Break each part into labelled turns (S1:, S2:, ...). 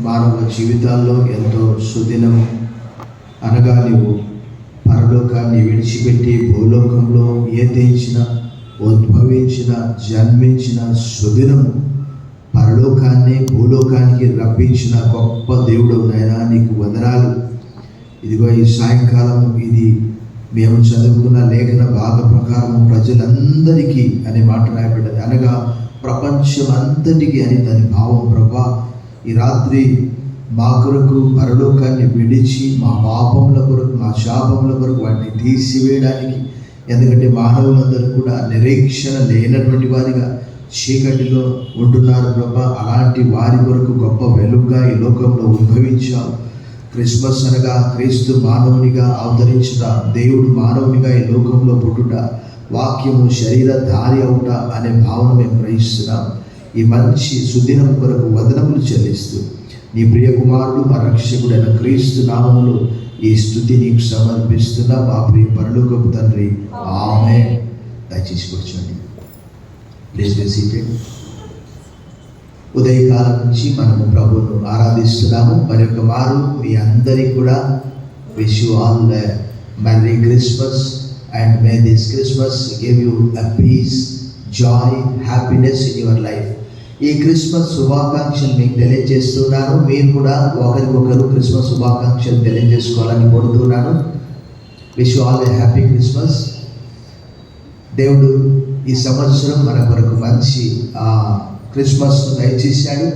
S1: మానవ జీవితాల్లో ఎంతో సుదినము. అనగా నీవు పరలోకాన్ని విడిచిపెట్టి భూలోకంలో ఉద్భవించిన జన్మించిన సుదినము, పరలోకాన్ని భూలోకానికి రప్పించిన గొప్ప దేవుడు నాయనా, నీకు వందనాలు. ఇదిగో ఈ సాయంకాలం ఇది మేము చదువుకున్న లేఖన భాగ ప్రకారం ప్రజలందరికీ అనే మాట రాయబడ్డది. అనగా ప్రపంచం అంతటికి అని దాని భావం. ప్రభా, ఈ రాత్రి మా కొరకు పరలోకాన్ని విడిచి మా పాపముల కొరకు, మా శాపముల కొరకు వాటిని తీసివేయడానికి, ఎందుకంటే మానవులందరూ కూడా నిరీక్షణ లేనటువంటి వారిగా చీకటిలో ఉంటున్నారు ప్రభా. అలాంటి వారి కొరకు గొప్ప వెలుగుగా ఈ లోకంలో ఉద్భవించావు. క్రిస్మస్ అనగా క్రీస్తు మానవునిగా అవతరించుట, దేవుడు మానవునిగా ఈ లోకంలో పుట్టుట, వాక్యము శరీరధారి అవుట అనే భావన మేము గ్రహిస్తున్నాం. ఈ మంచి సుదినం కొరకు వందనములు చెల్లిస్తూ నీ ప్రియ కుమారుడు మా రక్షకుడైన క్రీస్తు నామములో ఈ స్తుతి నీకు సమర్పిస్తున్నా మా ప్రియ పరలోకపు తండ్రి, ఆమేన్. దయచేసి కూర్చోండి. Please be seated. ఉదయకాలం నుంచి మనము ప్రభువును ఆరాధిస్తున్నాము. మరొక మారు మీ అందరికీ కూడా wish you all merry Christmas and may this Christmas give you a peace, joy, happiness in your life. ఈ క్రిస్మస్ శుభాకాంక్షలు మీకు తెలియజేస్తున్నాను. మీరు కూడా ఒకరికొకరు క్రిస్మస్ శుభాకాంక్షలు తెలియజేసుకోవాలని కోరుతున్నాను. Wish you all a happy Christmas. దేవుడు ఈ సంవత్సరం మన కొరకు మంచి క్రిస్మస్ను దయచేశాడు.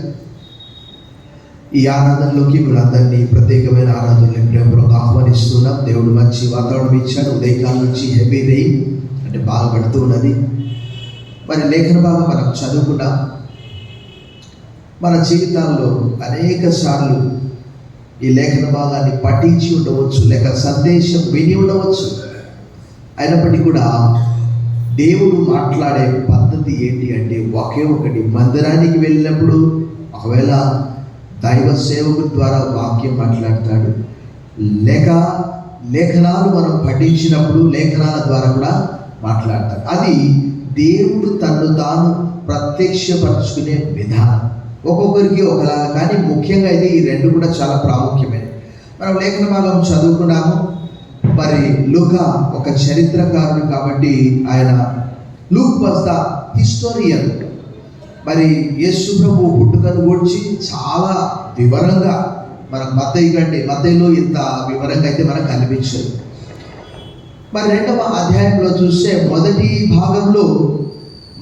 S1: ఈ ఆరాధనలోకి మీరందరినీ ప్రత్యేకమైన ఆరాధనలు ప్రేమలోకి ఆహ్వానిస్తున్నాం. దేవుడు మంచి వాతావరణం ఇచ్చాడు. ఉదయకాలం నుంచి హెవీ రెయిన్ అంటే బాగా పడుతూ ఉన్నది. మరి లేఖన భాగం మనం చదువుకున్నాం. మన జీవితాల్లో అనేక సార్లు ఈ లేఖన భాగాన్ని పఠించి ఉండవచ్చు, లేక సందేశం విని ఉండవచ్చు. అయినప్పటికీ కూడా దేవుడు మాట్లాడే పద్ధతి ఏంటి అంటే ఒకే ఒకటి. మందిరానికి వెళ్ళినప్పుడు ఒకవేళ దైవ సేవకుల ద్వారా వాక్యం మాట్లాడతాడు, లేక లేఖనాలు మనం పఠించినప్పుడు లేఖనాల ద్వారా కూడా మాట్లాడతాడు. అది దేవుడు తను తాను ప్రత్యక్షపరచుకునే విధానం. ఒక్కొక్కరికి ఒకలాగా, కానీ ముఖ్యంగా ఇది ఈ రెండు కూడా చాలా ప్రాముఖ్యమైనవి. మనం లేఖన భాగం చదువుకున్నాము. మరి లూకా ఒక చరిత్రకారుడు కాబట్టి ఆయన, లూక్ వాజ్ ద హిస్టోరియన్. మరి యేసు ప్రభు పుట్టుకను గురించి చాలా వివరంగా మనకు మత్తయిలో ఇంత వివరంగా అయితే మనకు కనిపించదు. మరి 2వ అధ్యాయంలో చూస్తే మొదటి భాగంలో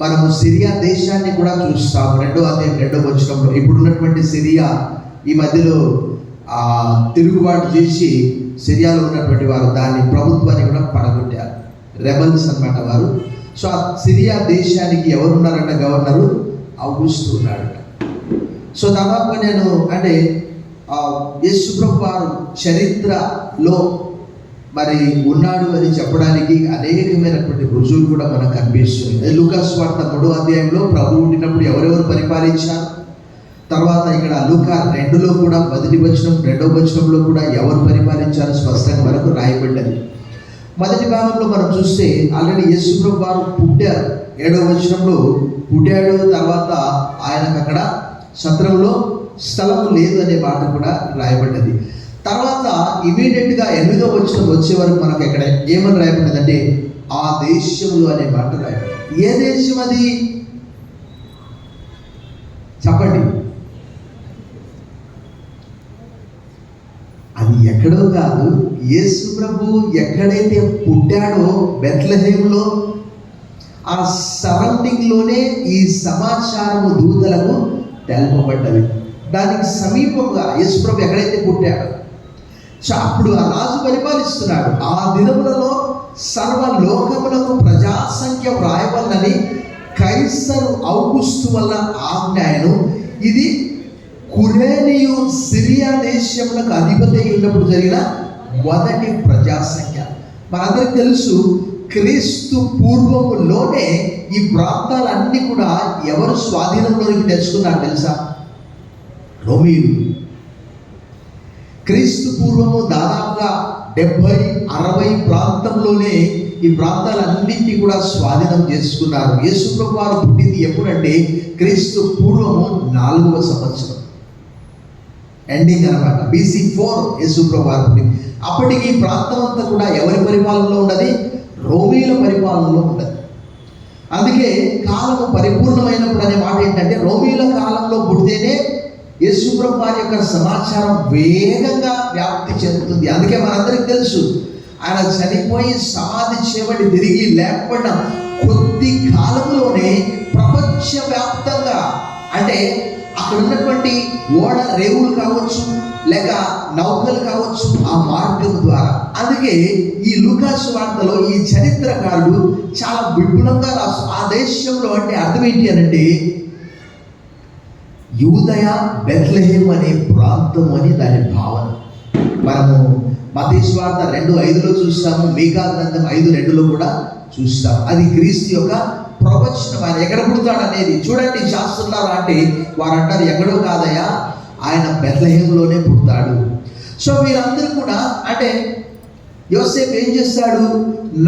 S1: మనము సిరియా దేశాన్ని కూడా చూస్తాం. 2వ అధ్యాయం 2వ వచనంలో ఇప్పుడున్నటువంటి సిరియా ఈ మధ్యలో తిరుగుబాటు చేసి సిరియాలో ఉన్నటువంటి వారు దాని ప్రభుత్వాన్ని కూడా పడగొట్టారు. రెబల్స్ అన్నమాట వారు. సో ఆ సిరియా దేశానికి ఎవరున్నారంట? గవర్నరు ఔగుస్తు ఉన్నాడట. సో దాదాపుగా నేను అంటే యేసు ప్రభు వారు చరిత్రలో మరి ఉన్నాడు అని చెప్పడానికి అనేకమైనటువంటి రుజువులు కూడా మనకు కనిపిస్తుంది. లూకా సువార్త 3వ అధ్యాయంలో ప్రభు ఉండినప్పుడు ఎవరెవరు పరిపాలించారు, తర్వాత ఇక్కడ లూకా 2లో కూడా 1వ వచనం 2వ వచనంలో కూడా ఎవరు పరిపాలించారో స్పష్టంగా మనకు రాయబడ్డది. మొదటి భాగంలో మనం చూస్తే ఆల్రెడీ యేసు ప్రభు వారు పుట్టారు. 7వ వచనంలో పుట్టాడు. తర్వాత ఆయనకు అక్కడ సత్రంలో స్థలం లేదు అనే మాట కూడా రాయబడ్డది. తర్వాత ఇమీడియట్గా 8వ వచనం వచ్చే వరకు మనకు ఎక్కడ ఏమని రాయబడ్డది అంటే ఆ దేశంలో అనే మాట రాయబడ్డది. ఏ దేశం అది చెప్పండి? అది ఎక్కడో కాదు, యేసు ప్రభు ఎక్కడైతే పుట్టాడో బెత్లెహేములో ఆ సరౌండింగ్లోనే ఈ సమాచారము దూతలకు తెలపబడ్డది. దానికి సమీపంగా యేసు ప్రభు ఎక్కడైతే పుట్టాడో, సో అప్పుడు ఆ రాజు పరిపాలిస్తున్నాడు. ఆ దినములలో సర్వలోకములకు ప్రజాసంఖ్య వ్రాయవలనని కైసరు ఔగుస్తు వల్ల ఆజ్ఞాయను. ఇది కురేనియు సిరియా దేశములకు అధిపతి అయినప్పుడు జరిగిన మొదటి ప్రజాసంఖ్య. మనందరికీ తెలుసు, క్రీస్తు పూర్వములోనే ఈ ప్రాంతాలన్నీ కూడా ఎవరు స్వాధీనంలోనికి తెచ్చుకున్నారు తెలుసా? రోమీయులు. క్రీస్తు పూర్వము దాదాపుగా 70-60 ప్రాంతంలోనే ఈ ప్రాంతాలన్నింటినీ కూడా స్వాధీనం చేసుకున్నారు. యేసు ప్రభు వారు పుట్టింది ఎప్పుడంటే క్రీస్తు పూర్వము 4వ సంవత్సరం. ఎండింగ్ అనమాట. BC 4 యేసుప్రభు వారు పుట్టి. అప్పటికి ఈ ప్రాంతం అంతా కూడా ఎవరి పరిపాలనలో ఉన్నది? రోమీల పరిపాలనలో ఉన్నది. అందుకే కాలము పరిపూర్ణమైనప్పుడు అనే మాట ఏంటంటే, రోమీల కాలంలో పుడితేనే యేసుప్రభు వారి యొక్క సమాచారం వేగంగా వ్యాప్తి చెందుతుంది. అందుకే మనందరికీ తెలుసు, ఆయన చనిపోయి సమాధి చేయబడి తిరిగి లేకపోయిన కొద్ది కాలంలోనే ప్రపంచవ్యాప్తంగా, అంటే అక్కడ ఉన్నటువంటి ఓడ రేవులు కావచ్చు, లేక నౌకలు కావచ్చు, ఆ మార్గం ద్వారా. అందుకే ఈ లూకాసు వార్తలో ఈ చరిత్రకారుడు చాలా విపులంగా రాసు. ఆ దేశంలో అంటే అర్థం ఏంటి అనంటే, యూదయ బెత్లెహేమ్ అనే ప్రాంతం అని దాని భావన. మనము మత్తయి సువార్త 2:5లో చూస్తాము, మీకా గ్రంథం 5:2లో కూడా చూస్తాం. అది క్రీస్తు యొక్క ప్రవచనం. ఆయన ఎక్కడ పుడతాడు అనేది చూడండి. శాస్త్రులారా అంటే వారు అంటారు, ఎక్కడో కాదయ్యా, ఆయన బెత్లెహేంలోనే పుడతాడు. సో వీరందరూ కూడా, అంటే యోసేపు ఏం చేస్తాడు?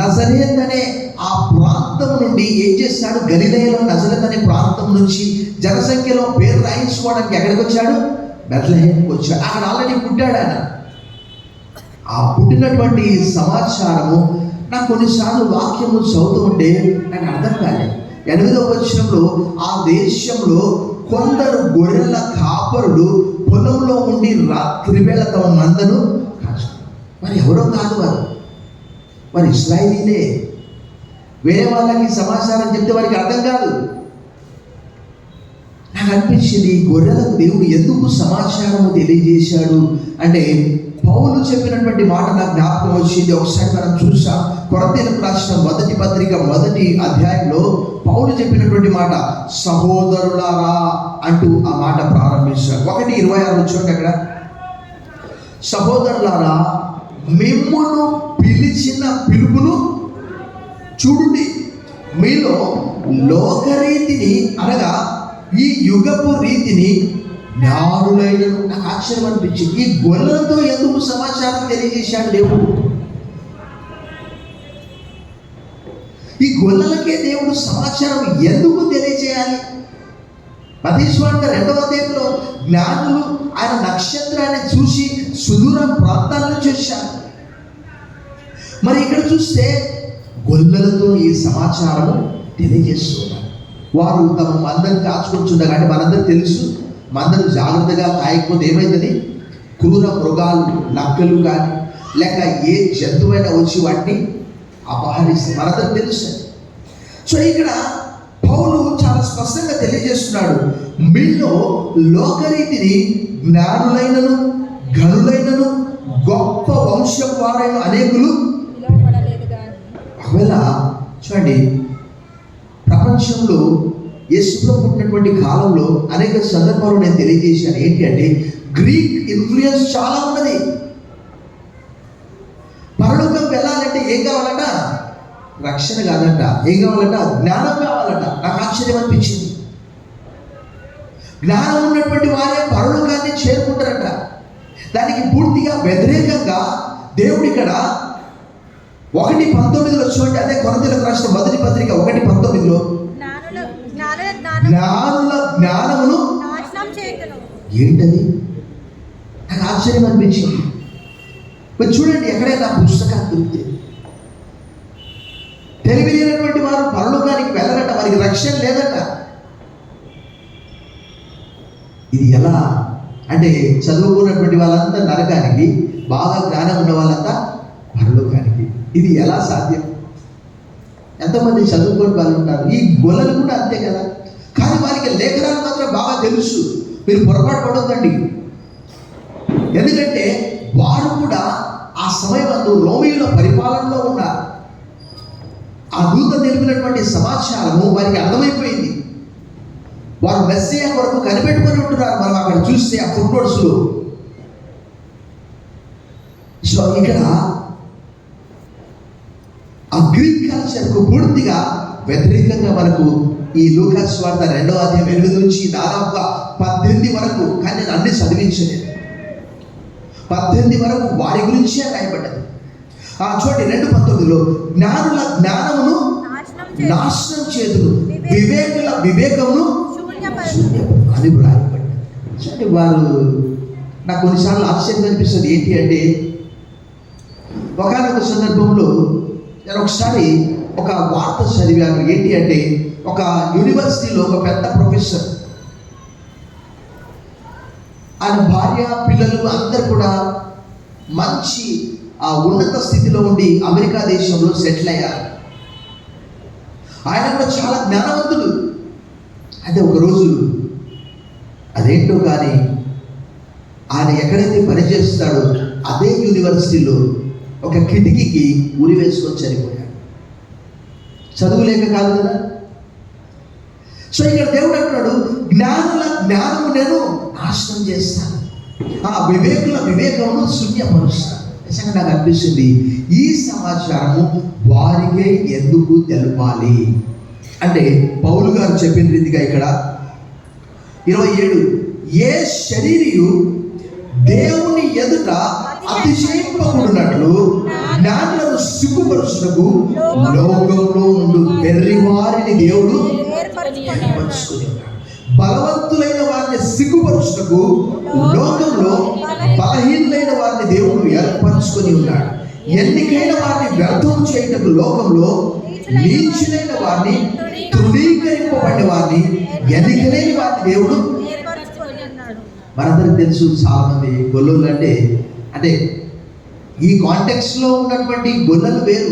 S1: నజరేత్ అనే ఆ ప్రాంతం నుండి ఏం చేస్తాడు? గలిలయలో నజరేత్ అనే ప్రాంతం నుంచి జనసంఖ్యలో పేరు రాయించుకోవడానికి ఎక్కడికి వచ్చాడు? బెత్లెహేంకి వచ్చాడు. అక్కడ ఆల్రెడీ పుట్టాడు ఆయన. ఆ పుట్టినటువంటి సమాచారము నాకు కొన్నిసార్లు వాక్యము చదువుతూ ఉంటే నాకు అర్థం కాలేదు. 8వ వచనంలో, ఆ దేశంలో కొందరు గొర్రెల కాపరులు పొలంలో ఉండి రాత్రి వేళ తమ మందను కాచుకున్నారు. మరి ఎవరో కాదు వారు ఇశ్రాయేలీలే. వేరే వాళ్ళకి సమాచారం చెప్తే వారికి అర్థం కాదు. నాకు అనిపించింది, ఈ గొర్రెలకు దేవుడు ఎందుకు సమాచారము తెలియజేశాడు అంటే, పౌలు చెప్పినటువంటి మాట నాకు జ్ఞాపకం వచ్చింది. ఒకసారి మనం చూసాం, కొరింథీయులకు రాసిన 1వ పత్రిక 1వ అధ్యాయంలో పౌలు చెప్పినటువంటి మాట, సహోదరులారా అంటూ ఆ మాట ప్రారంభించారు. 1:26 చూడండి అక్కడ. సహోదరులారా, మిమ్మును పిలిచిన పిలుపును చూడండి, మీలో లోకరీతిని అనగా ఈ యుగపు రీతిని జ్ఞానులైన. నాకు ఆశ్చర్యం అనిపించింది, ఈ గొర్రెలతో ఎందుకు సమాచారం తెలియజేశాడు దేవుడు? ఈ గొర్రెలకే దేవుడు సమాచారం ఎందుకు తెలియజేయాలి? మత్తయి సువార్త 2వ అధ్యాయంలో జ్ఞానులు ఆయన నక్షత్రాన్ని చూసి సుదూర ప్రాంతాల నుంచి వచ్చారు. మరి ఇక్కడ చూస్తే గొర్రెలతో ఈ సమాచారము తెలియజేస్తున్నారు. వారు తమ మందను కాచుకుంటున్నారు. అంటే మనందరూ తెలుసు, మందను జాగ్రత్తగా కాయకపోతే ఏమైందని, క్రూర మృగాలు, నక్కలు కానీ లేక ఏ జంతువైనా వచ్చి వాటిని అపహరిస్తాయి. మనందరూ తెలుసు. సో ఇక్కడ పౌలు చాలా స్పష్టంగా తెలియజేస్తున్నాడు, మీలో లోకరీతిని జ్ఞానులైనను ఘనులైనను గొప్ప వంశం వారైన అనేకులు. ఒకవేళ చూడండి, ప్రపంచంలో యేసులో పుట్టినటువంటి కాలంలో అనేక సందర్భాలు నేను తెలియజేశాను. ఏంటి అంటే, గ్రీక్ ఇన్ఫ్లుయెన్స్ చాలా ఉన్నది. పరలోకం వెళ్ళాలంటే ఏం కావాలట? రక్షణ కాదంట. ఏం కావాలట? జ్ఞానం కావాలట. నాకు ఆశ్చర్యం అనిపించింది. జ్ఞానం ఉన్నటువంటి వారే పరలోకాన్ని చేరుకుంటారట. దానికి పూర్తిగా వ్యతిరేకంగా దేవుడు ఇక్కడ 1:19 చూడండి. అదే కొరింథీయులకు రాసిన 1వ పత్రిక 1:19 జ్ఞానుల జ్ఞానమును ఏంటది? నాకు ఆశ్చర్యం అనిపించింది. మరి చూడండి, ఎక్కడైనా పుస్తకాలు దొరికితే తెలివిలేనటువంటి వారు పరలోకానికి వెళ్ళరట, వారికి రక్షణ లేదట. ఇది ఎలా అంటే, చదువుకున్నటువంటి వాళ్ళంతా నరకానికి, బాగా జ్ఞానం ఉన్న వాళ్ళంతా పరలోకానికి. ఇది ఎలా సాధ్యం? ఎంతమంది చదువుకోని వాళ్ళు ఉంటారు. ఈ గొల్లలు కూడా అంతే కదా. కానీ వారికి లేఖనాలు మాత్రం బాగా తెలుసు. మీరు పొరపాటు పడొద్దండి. ఎందుకంటే వారు కూడా ఆ సమయంలో రోమీయుల పరిపాలనలో ఉన్నారు. ఆ దూత తెలిపినటువంటి సమాచారము వారికి అర్థమైపోయింది. వారు మెస్సియా కొరకు కనిపెట్టుకొని ఉంటున్నారు. మనం అక్కడ చూస్తే ఆ ఫుట్ నోట్స్లో. సో ఇక్కడ ఆ గ్రీక్ కల్చర్కు పూర్తిగా వ్యతిరేకంగా మనకు ఈ లూకాసు వార్త 2వ అధ్యాయం 8 నుంచి దాదాపుగా 18 వరకు, కానీ నేను అన్ని చదివించలేదు, 18 వరకు వారి గురించే రాయబడ్డది. చూడండి 2:19 జ్ఞానుల జ్ఞానమును నాశనం చేతులు, వివేకుల వివేకమును అని రాయబడ్డది. చూడండి, వారు నాకు కొన్నిసార్లు ఆశ్చర్యం అనిపిస్తుంది. ఏంటి అంటే, ఒకనొక సందర్భంలో నేను ఒకసారి ఒక వార్త చదివాను. ఏంటి అంటే, ఒక యూనివర్సిటీలో ఒక పెద్ద ప్రొఫెసర్, ఆయన భార్య పిల్లలు అందరు కూడా మంచి ఉన్నత స్థితిలో ఉండి అమెరికా దేశంలో సెటిల్ అయ్యారు. ఆయన కూడా చాలా జ్ఞానవంతుడు. అయితే ఒకరోజు అదేంటో కానీ ఆయన ఎక్కడైతే పనిచేస్తాడో అదే యూనివర్సిటీలో ఒక కిటికీకి ఉరి వేసుకొని చనిపోయాడు. చదువు లేక కాదు కదా. సో ఇక్కడ దేవుడు అంటున్నాడు, జ్ఞానము నేను నాశనం చేస్తాను, వివేకుల వివేకమును శూన్యపరుస్తాను. నిజంగా నాకు అనిపిస్తుంది, ఈ సమాచారము వారికే ఎందుకు తెలపాలి అంటే, పౌలు గారు చెప్పిన రీతిగా ఇక్కడ 27, ఏ శరీరియు దేవుని ఎదుట అతిశయింపకున్నట్లు జ్ఞానులను సిగ్గుపరుచుటకు లోకంలో నుండి వెర్రి వారిని దేవుడు ఏర్పరచుకుని ఉన్నాడు. బలవంతులైన వారిని సిగ్గుపరుచుటకు లోకంలో బలహీనులైన వారిని దేవుడు ఏర్పరచుకొని ఉన్నాడు. ఎన్నికైన వారిని వ్యర్థం చేయటకు లోకంలో నీచులైన వారిని, తృణీకరింపబడిన వారిని, ఎన్నికలేని వారిని దేవుడు. మనందరికి తెలుసు, చాలా మంది గొల్లలు అంటే ఈ కాంటెక్స్ట్ లో ఉన్నటువంటి గొల్లలు వేరు.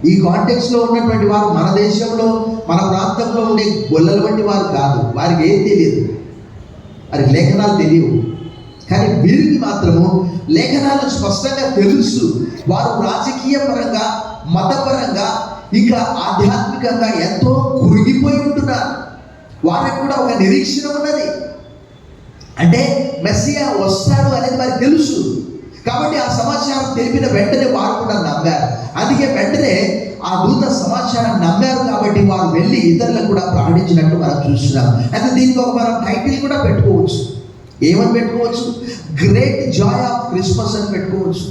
S1: ఈ కాంటెక్స్ట్ లో ఉన్నటువంటి వారు మన దేశంలో మన ప్రాంతంలో ఉండే గొల్లల వంటి వారు కాదు. వారికి ఏం తెలియదు, వారికి లేఖనాలు తెలియవు. కానీ వీరికి మాత్రము లేఖనాలు స్పష్టంగా తెలుసు. వారు రాజకీయ పరంగా, మతపరంగా, ఇంకా ఆధ్యాత్మికంగా ఎంతో కురిగిపోయి ఉంటున్నారు. వారికి కూడా ఒక నిరీక్షణ ఉన్నది. అంటే మెస్సియా వస్తాడు అనేది వారికి తెలుసు. కాబట్టి ఆ సమాచారం తెలిపిన వెంటనే వారు కూడా నమ్మారు. అందుకే వెంటనే ఆ దూత సమాచారాన్ని నమ్మారు. కాబట్టి వారు వెళ్ళి ఇతరులకు కూడా ప్రకటించినట్టు మనం చూస్తున్నాం. అయితే దీనికి ఒక మనం టైటిల్ కూడా పెట్టుకోవచ్చు. ఏమని పెట్టుకోవచ్చు? గ్రేట్ జాయ్ ఆఫ్ క్రిస్మస్ అని పెట్టుకోవచ్చు.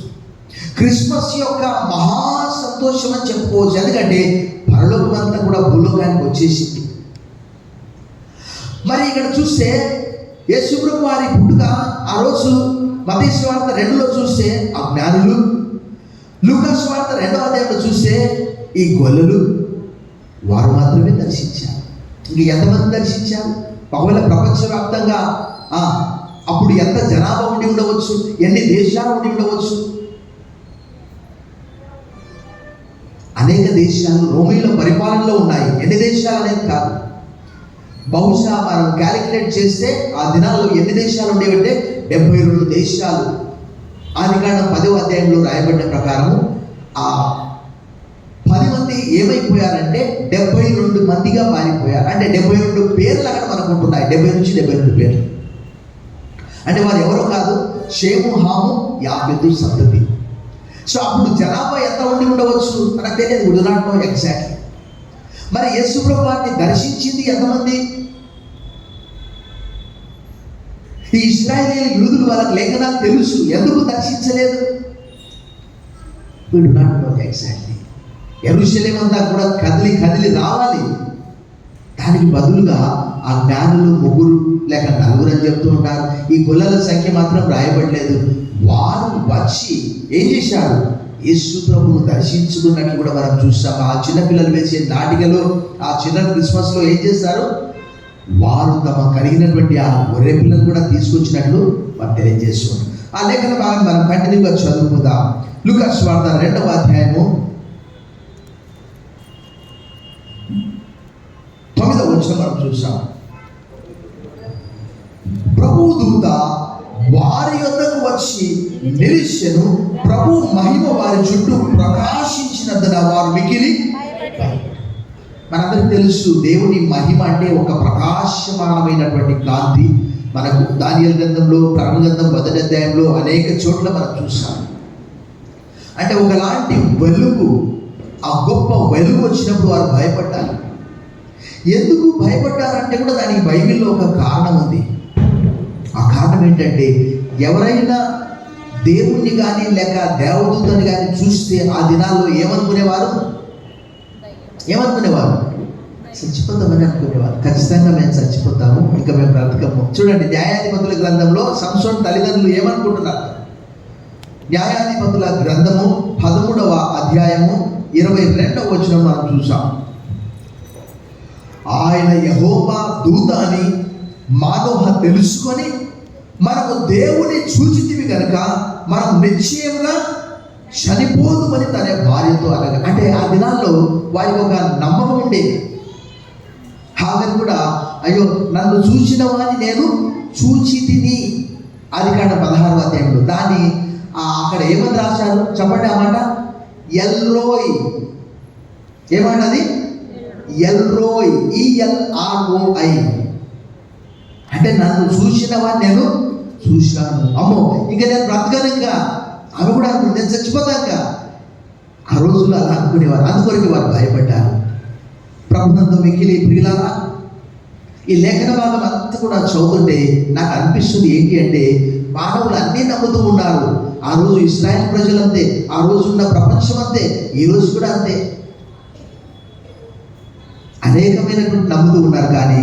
S1: క్రిస్మస్ యొక్క మహా సంతోషం అని చెప్పుకోవచ్చు. ఎందుకంటే పరలోకం అంతా కూడా భూలోకానికి వచ్చేసింది. మరి ఇక్కడ చూస్తే యేసుప్రభు వారి పుట్టుక ఆ రోజు మత్తయి సువార్త 2లో చూస్తే ఆ జ్ఞానులు, లూకా సువార్త 2వ అధ్యాయంలో చూస్తే ఈ గొల్లలు, వారు మాత్రమే దర్శించారు. ఇంక ఎంతమంది దర్శించారు? ఒకవేళ ప్రపంచవ్యాప్తంగా అప్పుడు ఎంత జనాభా ఉండి ఉండవచ్చు, ఎన్ని దేశాలు ఉండి ఉండవచ్చు. అనేక దేశాలు రోమీల పరిపాలనలో ఉన్నాయి. ఎన్ని దేశాలు అనేది కాదు, బహుశా మనం క్యాలిక్యులేట్ చేస్తే ఆ దినాల్లో ఎన్ని దేశాలు ఉండేవంటే 72 దేశాలు. ఆదికాండం 10వ అధ్యాయంలో రాయబడిన ప్రకారము ఆ 10 మంది ఏమైపోయారంటే 72 మందిగా మారిపోయారు. అంటే 72 పేర్లు అక్కడ మనకు ఉంటున్నాయి. 70 నుంచి 72 పేర్లు. అంటే వారు ఎవరో కాదు, షేము, హాము, యాపెతు సంతతి. సో అప్పుడు జనాభా ఎంత ఉండి ఉండవచ్చు మనకు తెలియదు. We do not know exactly. మరి యేసు ప్రభువుని దర్శించింది ఎంతమంది? ఈ ఇశ్రాయేలీయుల యూదులు, వాళ్ళకి లేఖనాలు తెలుసు, ఎందుకు దర్శించలేదు? We do not know exactly. యెరూషలేము అంతా కూడా కదిలి రావాలి. దానికి బదులుగా ఆ జ్ఞానులు 3 లేక 4 అని చెప్తూ ఉంటారు. ఈ గొల్లల సంఖ్య మాత్రం రాయబడలేదు. వారు వచ్చి ఏం చేశారు? యేసు ప్రభువును దర్శించుకున్నట్లు కూడా మనం చూస్తాం. ఆ చిన్నపిల్లలు వేసే నాటికలో, ఆ చిన్న క్రిస్మస్లో ఏం చేస్తారు? వారు తమ కలిగినటువంటి ఆ గొర్రె పిల్లలు కూడా తీసుకొచ్చినట్లు వారు తెలియజేస్తున్నారు. ఆ లేఖన భాగం మనం కంటిన్యూగా చదువుకుందాం. లూకా సువార్త 2వ అధ్యాయము 9వ వచనం మనం చూసాం. ప్రభువు దూత వారి యొద్దకు వచ్చి నిలిచెను. ప్రభు మహిమ వారి చుట్టూ ప్రకాశించినందున వారు మిగిలి. మనందరికీ తెలుసు, దేవుని మహిమ అంటే ఒక ప్రకాశమానమైనటువంటి కాంతి. మనకు దానియేలు గ్రంథంలో, ప్రకటన గ్రంథం 1వ అధ్యాయంలో అనేక చోట్ల మనం చూస్తాం. అంటే ఒకలాంటి వెలుగు, ఆ గొప్ప వెలుగు వచ్చినప్పుడు వారు భయపడ్డారు. ఎందుకు భయపడ్డారంటే కూడా దానికి బైబిల్లో ఒక కారణం ఉంది. ఆ కారణం ఏంటంటే, ఎవరైనా దేవుణ్ణి కానీ లేక దేవదూతని కానీ చూస్తే ఆ దినాల్లో ఏమనుకునేవారు? చచ్చిపోతామని అనుకునేవారు. ఖచ్చితంగా మేము చచ్చిపోతాము, ఇంకా మేము బ్రతకము. చూడండి, న్యాయాధిపతుల గ్రంథంలో సంసోను తల్లిదండ్రులు ఏమనుకుంటున్నారు? న్యాయాధిపతుల గ్రంథము 13వ అధ్యాయము 22వ వచనం మనం చూసాం. ఆయన యెహోవా దూత అని మానోహ తెలుసుకొని మనము దేవుని చూచితివి కనుక మనం నిశ్చయంగా చనిపోదుమని తన భార్యతో అనగా. అంటే ఆ దినాల్లో వారికి ఒక నమ్మకం ఉండేది. హాగరు కూడా, అయ్యో నన్ను చూసిన వాడిని నేను చూచి తిని, ఆదికాండం 16వ అధ్యాయంలో. దాన్ని అక్కడ ఏమని రాశారు చెప్పండి ఆ మాట? ఎల్రోయ్. ఏమన్నది? ఎల్రోయ్, ELROI. అంటే నన్ను చూసిన వాడిని నేను చూశాను. అమ్మో, ఇంకా నేను బ్రతకను, ఇంకా ఆమె కూడా అనుకుంది నేను చచ్చిపోతాక. ఆ రోజుల్లో అలా అనుకునేవారు. అందుకొరకు వారు భయపడ్డారు. ప్రభునందు మిక్కిలి ప్రియులారా, ఈ లేఖన భాగం అంతా కూడా చదువుతుంటే నాకు అనిపిస్తుంది ఏంటి అంటే, మానవులు అన్నీ నమ్ముతూ ఉన్నారు. ఆ రోజు ఇశ్రాయేల్ ప్రజలు అంతే, ఆ రోజు ఉన్న ప్రపంచం అంతే, ఈ రోజు కూడా అంతే. అనేకమైనటువంటి నమ్ముతూ ఉన్నారు. కానీ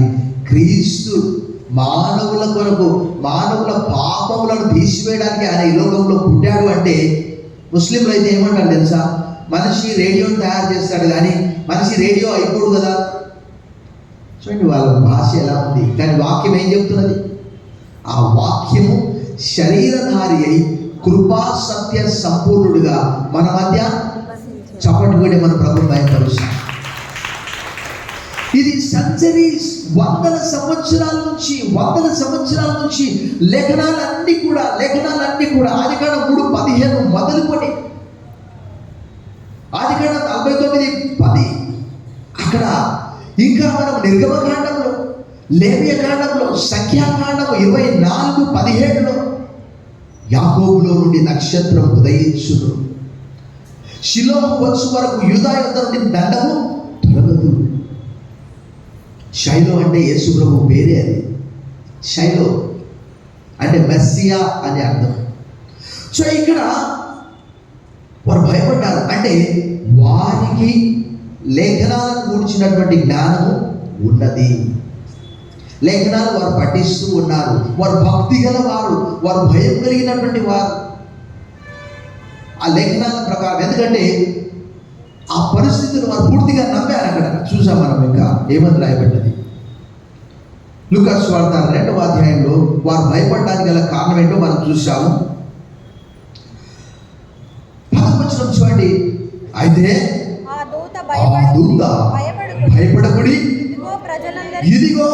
S1: క్రీస్తు మానవుల కొరకు, మానవుల పాపములను తీసివేయడానికి ఆయన ఈ లోకంలో పుట్టాడు అంటే, ముస్లింలు అయితే ఏమంటారు తెలుసా? మనిషి రేడియోని తయారు చేస్తాడు కానీ మనిషి రేడియో అయిపోడు కదా. చూడండి వాళ్ళ భాష ఎలా ఉంది. కానీ వాక్యం ఏం చెప్తున్నది? ఆ వాక్యము శరీరధారి అయి కృపా సత్య సంపూర్ణుడిగా మన మధ్య చప్పటి కూడా మన ప్రభు భయపరుస్తాం. ఇది సెంచరీస్, వందల సంవత్సరాల నుంచి లేఖనాలన్నీ కూడా ఆదికాండం 3:15 మొదలుకొని ఆదికాండం 49:10, అక్కడ ఇంకా మనం నిర్గమకాండంలో, లేవియకాండంలో, సంఖ్యాకాండం 24:17లో యాకోబులో నుండి నక్షత్రం ఉదయించును, షిలోహు వచ్చు వరకు యూదా యొద్ద నుండి దండము తొలగదు. షైలో అంటే యేసు ప్రభు పేరే. అది షైలో అంటే మెస్సియా అని అర్థం. సో ఇక్కడ వారు భయపడ్డారు. అంటే వారికి లేఖనాలను కూర్చున్నటువంటి జ్ఞానము ఉన్నది. లేఖనాలు వారు పఠిస్తూ ఉన్నారు. వారు భక్తి గల వారు, వారు భయం కలిగినటువంటి వారు ఆ లేఖనాల ప్రకారం. ఎందుకంటే ఆ పరిస్థితులు వారు పూర్తిగా నమ్మారు. అక్కడ చూసాం మనం. ఇంకా ఏమని రాయబడ్డది? లూకా సువార్త 2వ అధ్యాయంలో వారు భయపడడానికి గల కారణం ఏంటో మనం చూసాము. 10వ వచనం చూడండి. అయితే ఆ దూత భయపడకుడి, ఇదిగో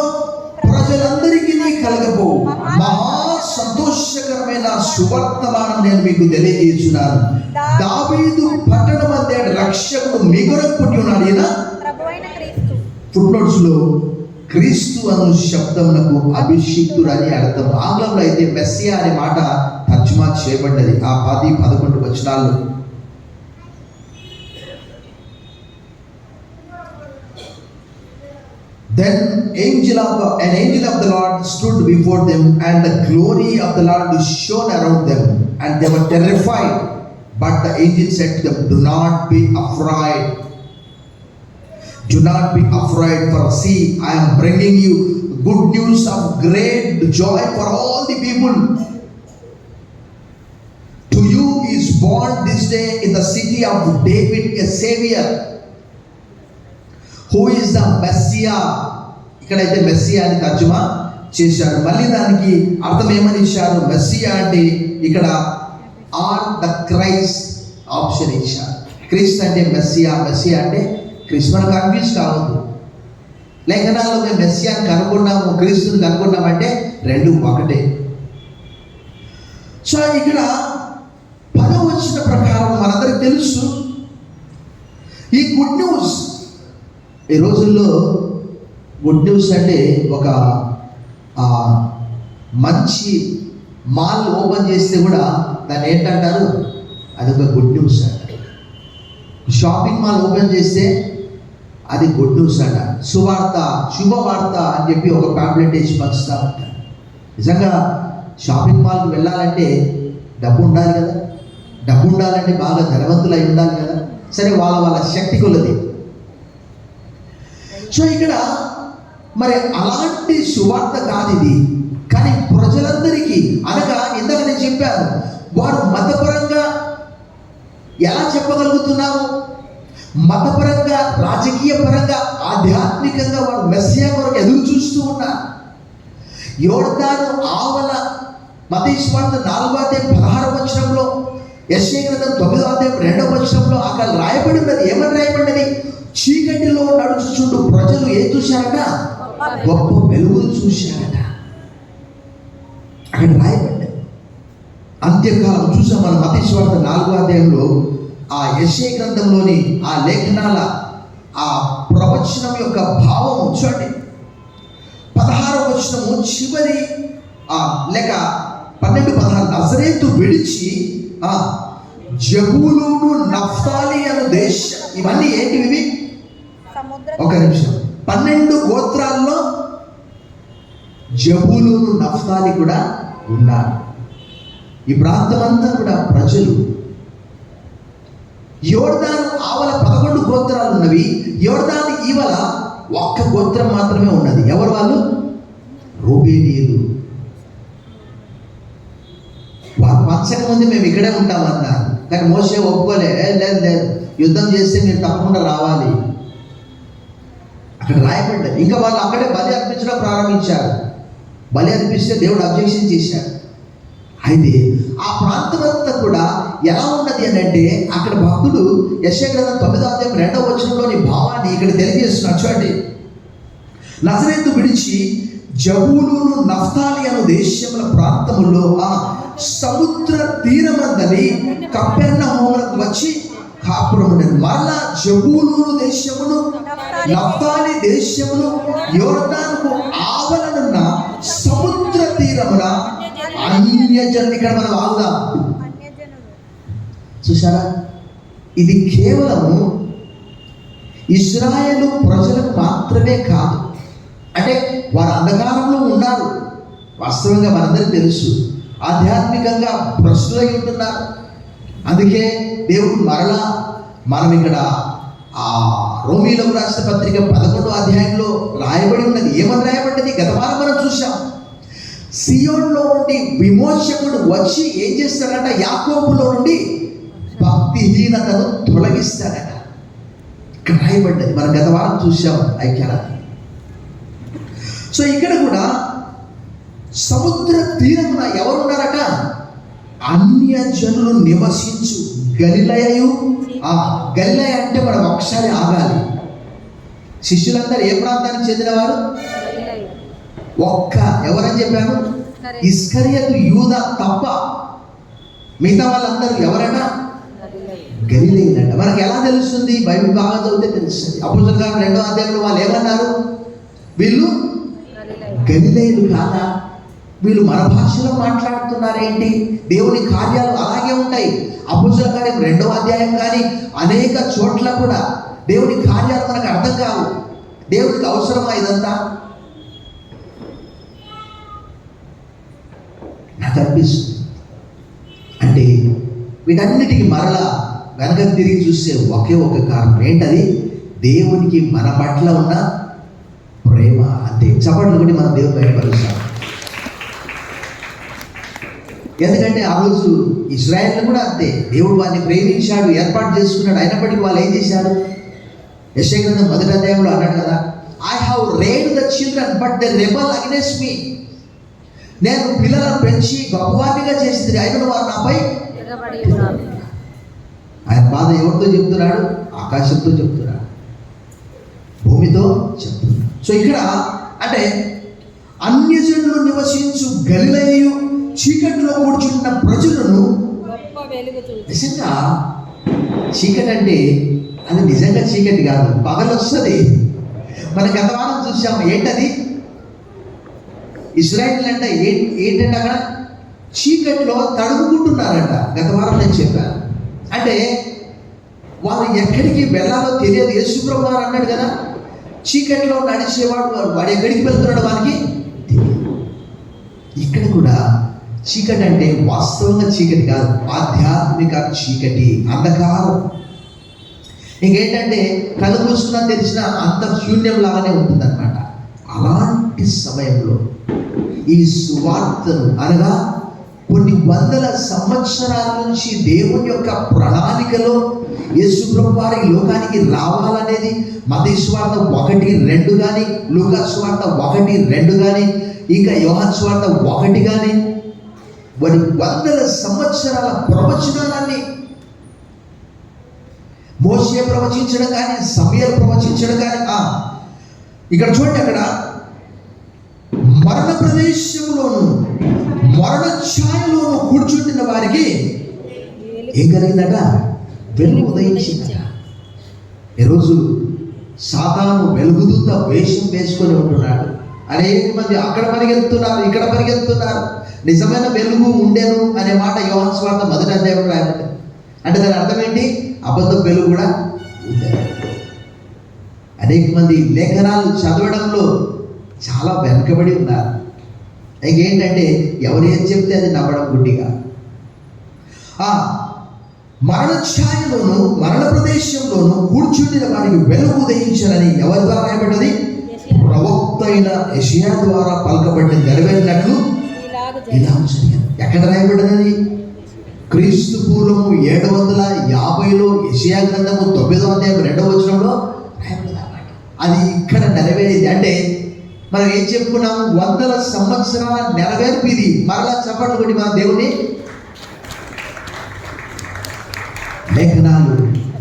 S1: ప్రజలందరికీ కలగబో మహా సంతోషకరమైన సువర్తమానం నేను మీకు తెలియజేస్తున్నాను. దావీదు పట్టణమందే రక్షకుడు మీ కొరకు పుట్టి ఉన్నాడు. ఈయన ఫుట్నోట్స్ లో క్రీస్తు అను శబ్దమునకు అభిషిక్తుడు అని అర్థం. ఆంగ్లంలో అయితే మెస్సియా అనే మాట తర్జుమా చేయబడ్డది ఆ 10-11 వచనాల్లో. Then an angel of the Lord stood before them, and the glory of the Lord shone around them, and they were terrified. But the angel said to them, do not be afraid. Do not be afraid, for see, I am bringing you good news of great joy for all the people. To you is born this day in the city of David a Savior, who is the Messiah. ఇక్కడైతే Messiah అని తర్జుమా చేశారు. మళ్ళీ దానికి అర్థం ఏమని ఇచ్చారు? Messiah అంటే ఇక్కడ ఆర్ ద క్రైస్ట్ ఆప్షన్ ఇచ్చారు. క్రీస్తు అంటే మెస్సియా, మెస్సియా అంటే క్రీస్తు. మనం కన్ఫ్యూజ్ కావద్దు. లేఖనాల్లో మేము మెస్సియాని కనుక్కున్నాము, క్రీస్తుని కనుక్కున్నామంటే రెండు ఒకటే. సో ఇక్కడ 10వ వచనం ప్రకారం మనందరికి తెలుసు ఈ గుడ్ న్యూస్. ఈ రోజుల్లో గుడ్ న్యూస్ అంటే ఒక మంచి మాల్ ఓపెన్ చేస్తే కూడా దాన్ని ఏంటంటారు? అదొక గుడ్ న్యూస్ అంటారు. షాపింగ్ మాల్ ఓపెన్ చేస్తే అది గుడ్ న్యూస్ అంట. సువార్త, శుభవార్త అని చెప్పి ఒక ప్యాంప్లెట్ వేసి పంచుతూ ఉంటారు. నిజంగా షాపింగ్ మాల్కి వెళ్ళాలంటే డబ్బు ఉండాలి కదా. డబ్బు ఉండాలంటే బాగా ధనవంతులు అయి ఉండాలి కదా. సరే, వాళ్ళ శక్తి కొలది. సో ఇక్కడ మరి అలాంటి సువార్త కాదు ఇది. కానీ ప్రజలందరికీ అనగా ఇందాక నేను చెప్పాను, వారు మతపరంగా ఎలా చెప్పగలుగుతున్నాము? మతపరంగా, రాజకీయ పరంగా, ఆధ్యాత్మికంగా వారు మెస్సియా కొరకు ఎదురు చూస్తూ ఉన్నారు. యోర్దాను ఆవల మత్తయి సువార్త 4:16 యెషయా గ్రంథం 9:2 అక్కడ రాయబడి ఉన్నది. ఏమని రాయబడినది? చీకటిలో నడుచుచుండు ప్రజలు ఏం చూశారట? గొప్ప వెలుగులు చూశారట. అక్కడ రాయబడ్డది. అంత్యకాలం చూసాం మనం మత్తయి సువార్త 4వ ఆ యెషయా గ్రంథంలోని ఆ లేఖనాల ఆ ప్రవచనం యొక్క భావము చూడండి. 16వ చివరి లేక 12:16 నజరేతు విడిచి జబూలూను నఫ్తాలి అను దేశం. ఇవన్నీ ఏంటివి? ఒక నిమిషం. 12 గోత్రాల్లో జబూలూను నఫ్తాలి కూడా ఉన్నారు. ఈ ప్రాంతం అంతా కూడా ప్రజలు. యోర్దాను ఆవల 11 గోత్రాలు ఉన్నవి. యోర్దాను ఈవల ఒక్క గోత్రం మాత్రమే ఉన్నది. ఎవరు వాళ్ళు? రూబేనీయులు. వారు పంచక ముందు మేము ఇక్కడే ఉంటామన్నారు. కానీ మోషే ఒప్పుకోలే. లేదు, యుద్ధం చేస్తే మీరు తప్పకుండా రావాలి. అక్కడ రాయబడ్డది. ఇంకా వాళ్ళు అక్కడే బలి అర్పించడం ప్రారంభించారు. బలి అర్పిస్తే దేవుడు అబ్జెక్షన్ చేశాడు. అయితే ఆ ప్రాంతం అంతా కూడా ఎలా ఉన్నది అని అంటే, అక్కడ భక్తుడు యెషయా గ్రంథం 9:2 భావాన్ని ఇక్కడ తెలియజేస్తున్నాడు. చూడండి. నజరేతు విడిచి జబూలూను నఫ్తాలి అను దేశముల ప్రాంతములో సముద్ర తీరమందని కపెర్నహూమునకు వచ్చి కాపురముండెను. మరలా జబూలూను దేశమును నఫ్తాలి దేశమును యోర్దానుకు ఆవలనున్న సముద్ర తీరమున అన్యజనులు. ఇక్కడ మనం ఆగుదాం. చూసారా? ఇది కేవలము ఇశ్రాయేలు ప్రజలకు మాత్రమే కాదు. అంటే వారు అంధకారంలో ఉన్నారు. వాస్తవంగా మనందరికీ తెలుసు. ఆధ్యాత్మికంగా భ్రష్టులై ఉంటున్నారు. అందుకే దేవుడు మరలా మనం ఇక్కడ రోమీయులకు రాసిన పత్రిక 11వ రాయబడి ఉన్నది. ఏమని రాయబడ్డది? గత వారం మనం చూసాం. సియోన్లో నుండి విమోచకుడు వచ్చి ఏం చేస్తాడట? యాకోబులో నుండి భక్తిహీనతను తొలగిస్తాడట. ఇక్కడ రాయబడ్డది. మనం గత వారం చూసాం ఐక్యత. సో ఇక్కడ కూడా సముద్ర తీరమున ఎవరున్నారట? అన్యజనులు నివసించు గలిలయయు. గలిలయ అంటే మనం ఒకసారి ఆగాలి. శిష్యులందరూ ఏ ప్రాంతానికి చెందినవారు? ఎవరని చెప్పాను? ఇస్కరియతు యూదా తప్ప మిగతా వాళ్ళందరూ ఎవరట? గలిలయులంట. మనకు ఎలా తెలుస్తుంది? బైబిల్ బాగా చదివితే తెలుస్తుంది. అపోస్తలుల కార్యం 2వ వాళ్ళు ఏమన్నారు? వీళ్ళు గలిలయులు కాదా? వీళ్ళు మన భాషలో మాట్లాడుతున్నారేంటి? దేవుని కార్యాలు అలాగే ఉంటాయి. అపోస్తలుల కార్యం 2వ కానీ అనేక చోట్ల కూడా దేవుని కార్యాలు మనకు అర్థం కావు. దేవునికి అవసరమా ఇదంతా? నాకు అనిపిస్తుంది. అంటే వీటన్నిటికీ మరలా వెనక తిరిగి చూస్తే ఒకే ఒక కారణం. ఏంటది? దేవునికి మన పట్ల ఉన్న ప్రేమ. అంతే. చప్పట్లు కొట్టి మనం దేవుని బయటపరుస్తాం. ఎందుకంటే ఆ రోజు ఇశ్రాయేలు కూడా అంతే. దేవుడు వారిని ప్రేమించాడు, ఏర్పాటు చేసుకున్నాడు. అయినప్పటికీ వాళ్ళు ఏం చేశారు? యెషయా గ్రంథం 1వ అన్నాడు కదా, I have reared the children but they rebel against me. నేను పిల్లలను పెంచి గొప్పవారిగా చేసింది, అయిన వారు నాపై. ఆయన బాధ ఎవరితో చెప్తున్నాడు? ఆకాశంతో చెప్తున్నాడు, భూమితో చెప్తున్నాడు. సో ఇక్కడ అంటే అన్యజనులు నివసించు గలిలయయు చీకటిలో కూర్చున్న ప్రజలను. నిజంగా చీకటి అంటే అది నిజంగా చీకటి కాదు, పగలు వస్తుంది. మన గత వారం చూసాము. ఏంటది? ఇశ్రాయేలు అంటే ఏంటంటే అక్కడ చీకటిలో తడుముకుంటున్నారంట. గత వారం నేను చెప్పాను. అంటే వారు ఎక్కడికి వెళ్ళాలో తెలియదు. యేసుప్రభువు వారు అన్నాడు కదా, చీకటిలో నడిచేవాడు వాడు ఎక్కడికి వెళ్తున్నాడు వానికి తెలియదు. ఇక్కడ కూడా చీకటి అంటే వాస్తవంగా చీకటి కాదు, ఆధ్యాత్మిక చీకటి, అంధకారం. ఇంకేంటంటే కళ్ళు మూసుకున్నా తెలిసిన అంత శూన్యం లాగానే ఉంటుంది అనమాట. అలాంటి సమయంలో ఈ సువార్తను అనగా కొన్ని వందల సంవత్సరాల నుంచి దేవుని యొక్క ప్రణాళికలో యేసు ప్రభువు వారు ఈ లోకానికి రావాలనేది మత్తయి సువార్త 1:2 కానీ, లూకా సువార్త 1:2 కానీ, ఇంకా యోహాను సువార్త 1 కానీ, కొన్ని వందల సంవత్సరాల ప్రవచనాలన్నీ మోషే ప్రవచించడం కానీ, సమూయేలు ప్రవచించడం కానీ. ఇక్కడ చూడండి, అక్కడ మరణ ప్రదేశంలోను మరణ ఛాయలోను కూర్చుంటున్న వారికి ఏం కలిగిందట? వెలుగు ఉదయించిందట. ఈరోజు సాతాను వెలుగుదూత వేషం వేసుకొని ఉంటున్నాడు. అనేక మంది అక్కడ పరిగెత్తున్నారు, ఇక్కడ పరిగెత్తున్నారు. నిజమైన వెలుగు ఉండేను అనే మాట యోహాను సువార్త 1వ అధ్యాయంలో రాయబడింది. అంటే దాని అర్థం ఏంటి? అబద్ధ వెలుగు కూడా ఉంది. అనేక మంది లేఖనాలు చదవడంలో చాలా వెనకబడి ఉన్నారు. ఇంకేంటంటే ఎవరు ఏం చెప్తే అది నమ్మడం గుడ్డిగా. మరణ ఛాయలోను మరణ ప్రదేశంలోను కూర్చుండిన వారికి వెలుగు ఉదయించాలని ఎవరి ద్వారా రాయబడ్డది? ప్రవక్త అయిన యెషయా ద్వారా పలకబడిన నెరవేరినట్లు ఇలా జరిగింది. ఎక్కడ రాయబడ్డది? క్రీస్తు పూర్వము 750లో యెషయా గ్రంథము 9వ అధ్యాయం 2వ వచనంలో రాయబడ్డది. అది ఇక్కడ నెరవేరింది. అంటే మనం ఏం చెప్పుకున్నాము? వందల సంవత్సరాల నెరవేర్పు ఇది. మరలా చెప్పండి కొట్టి మన దేవుని లేఖనాలు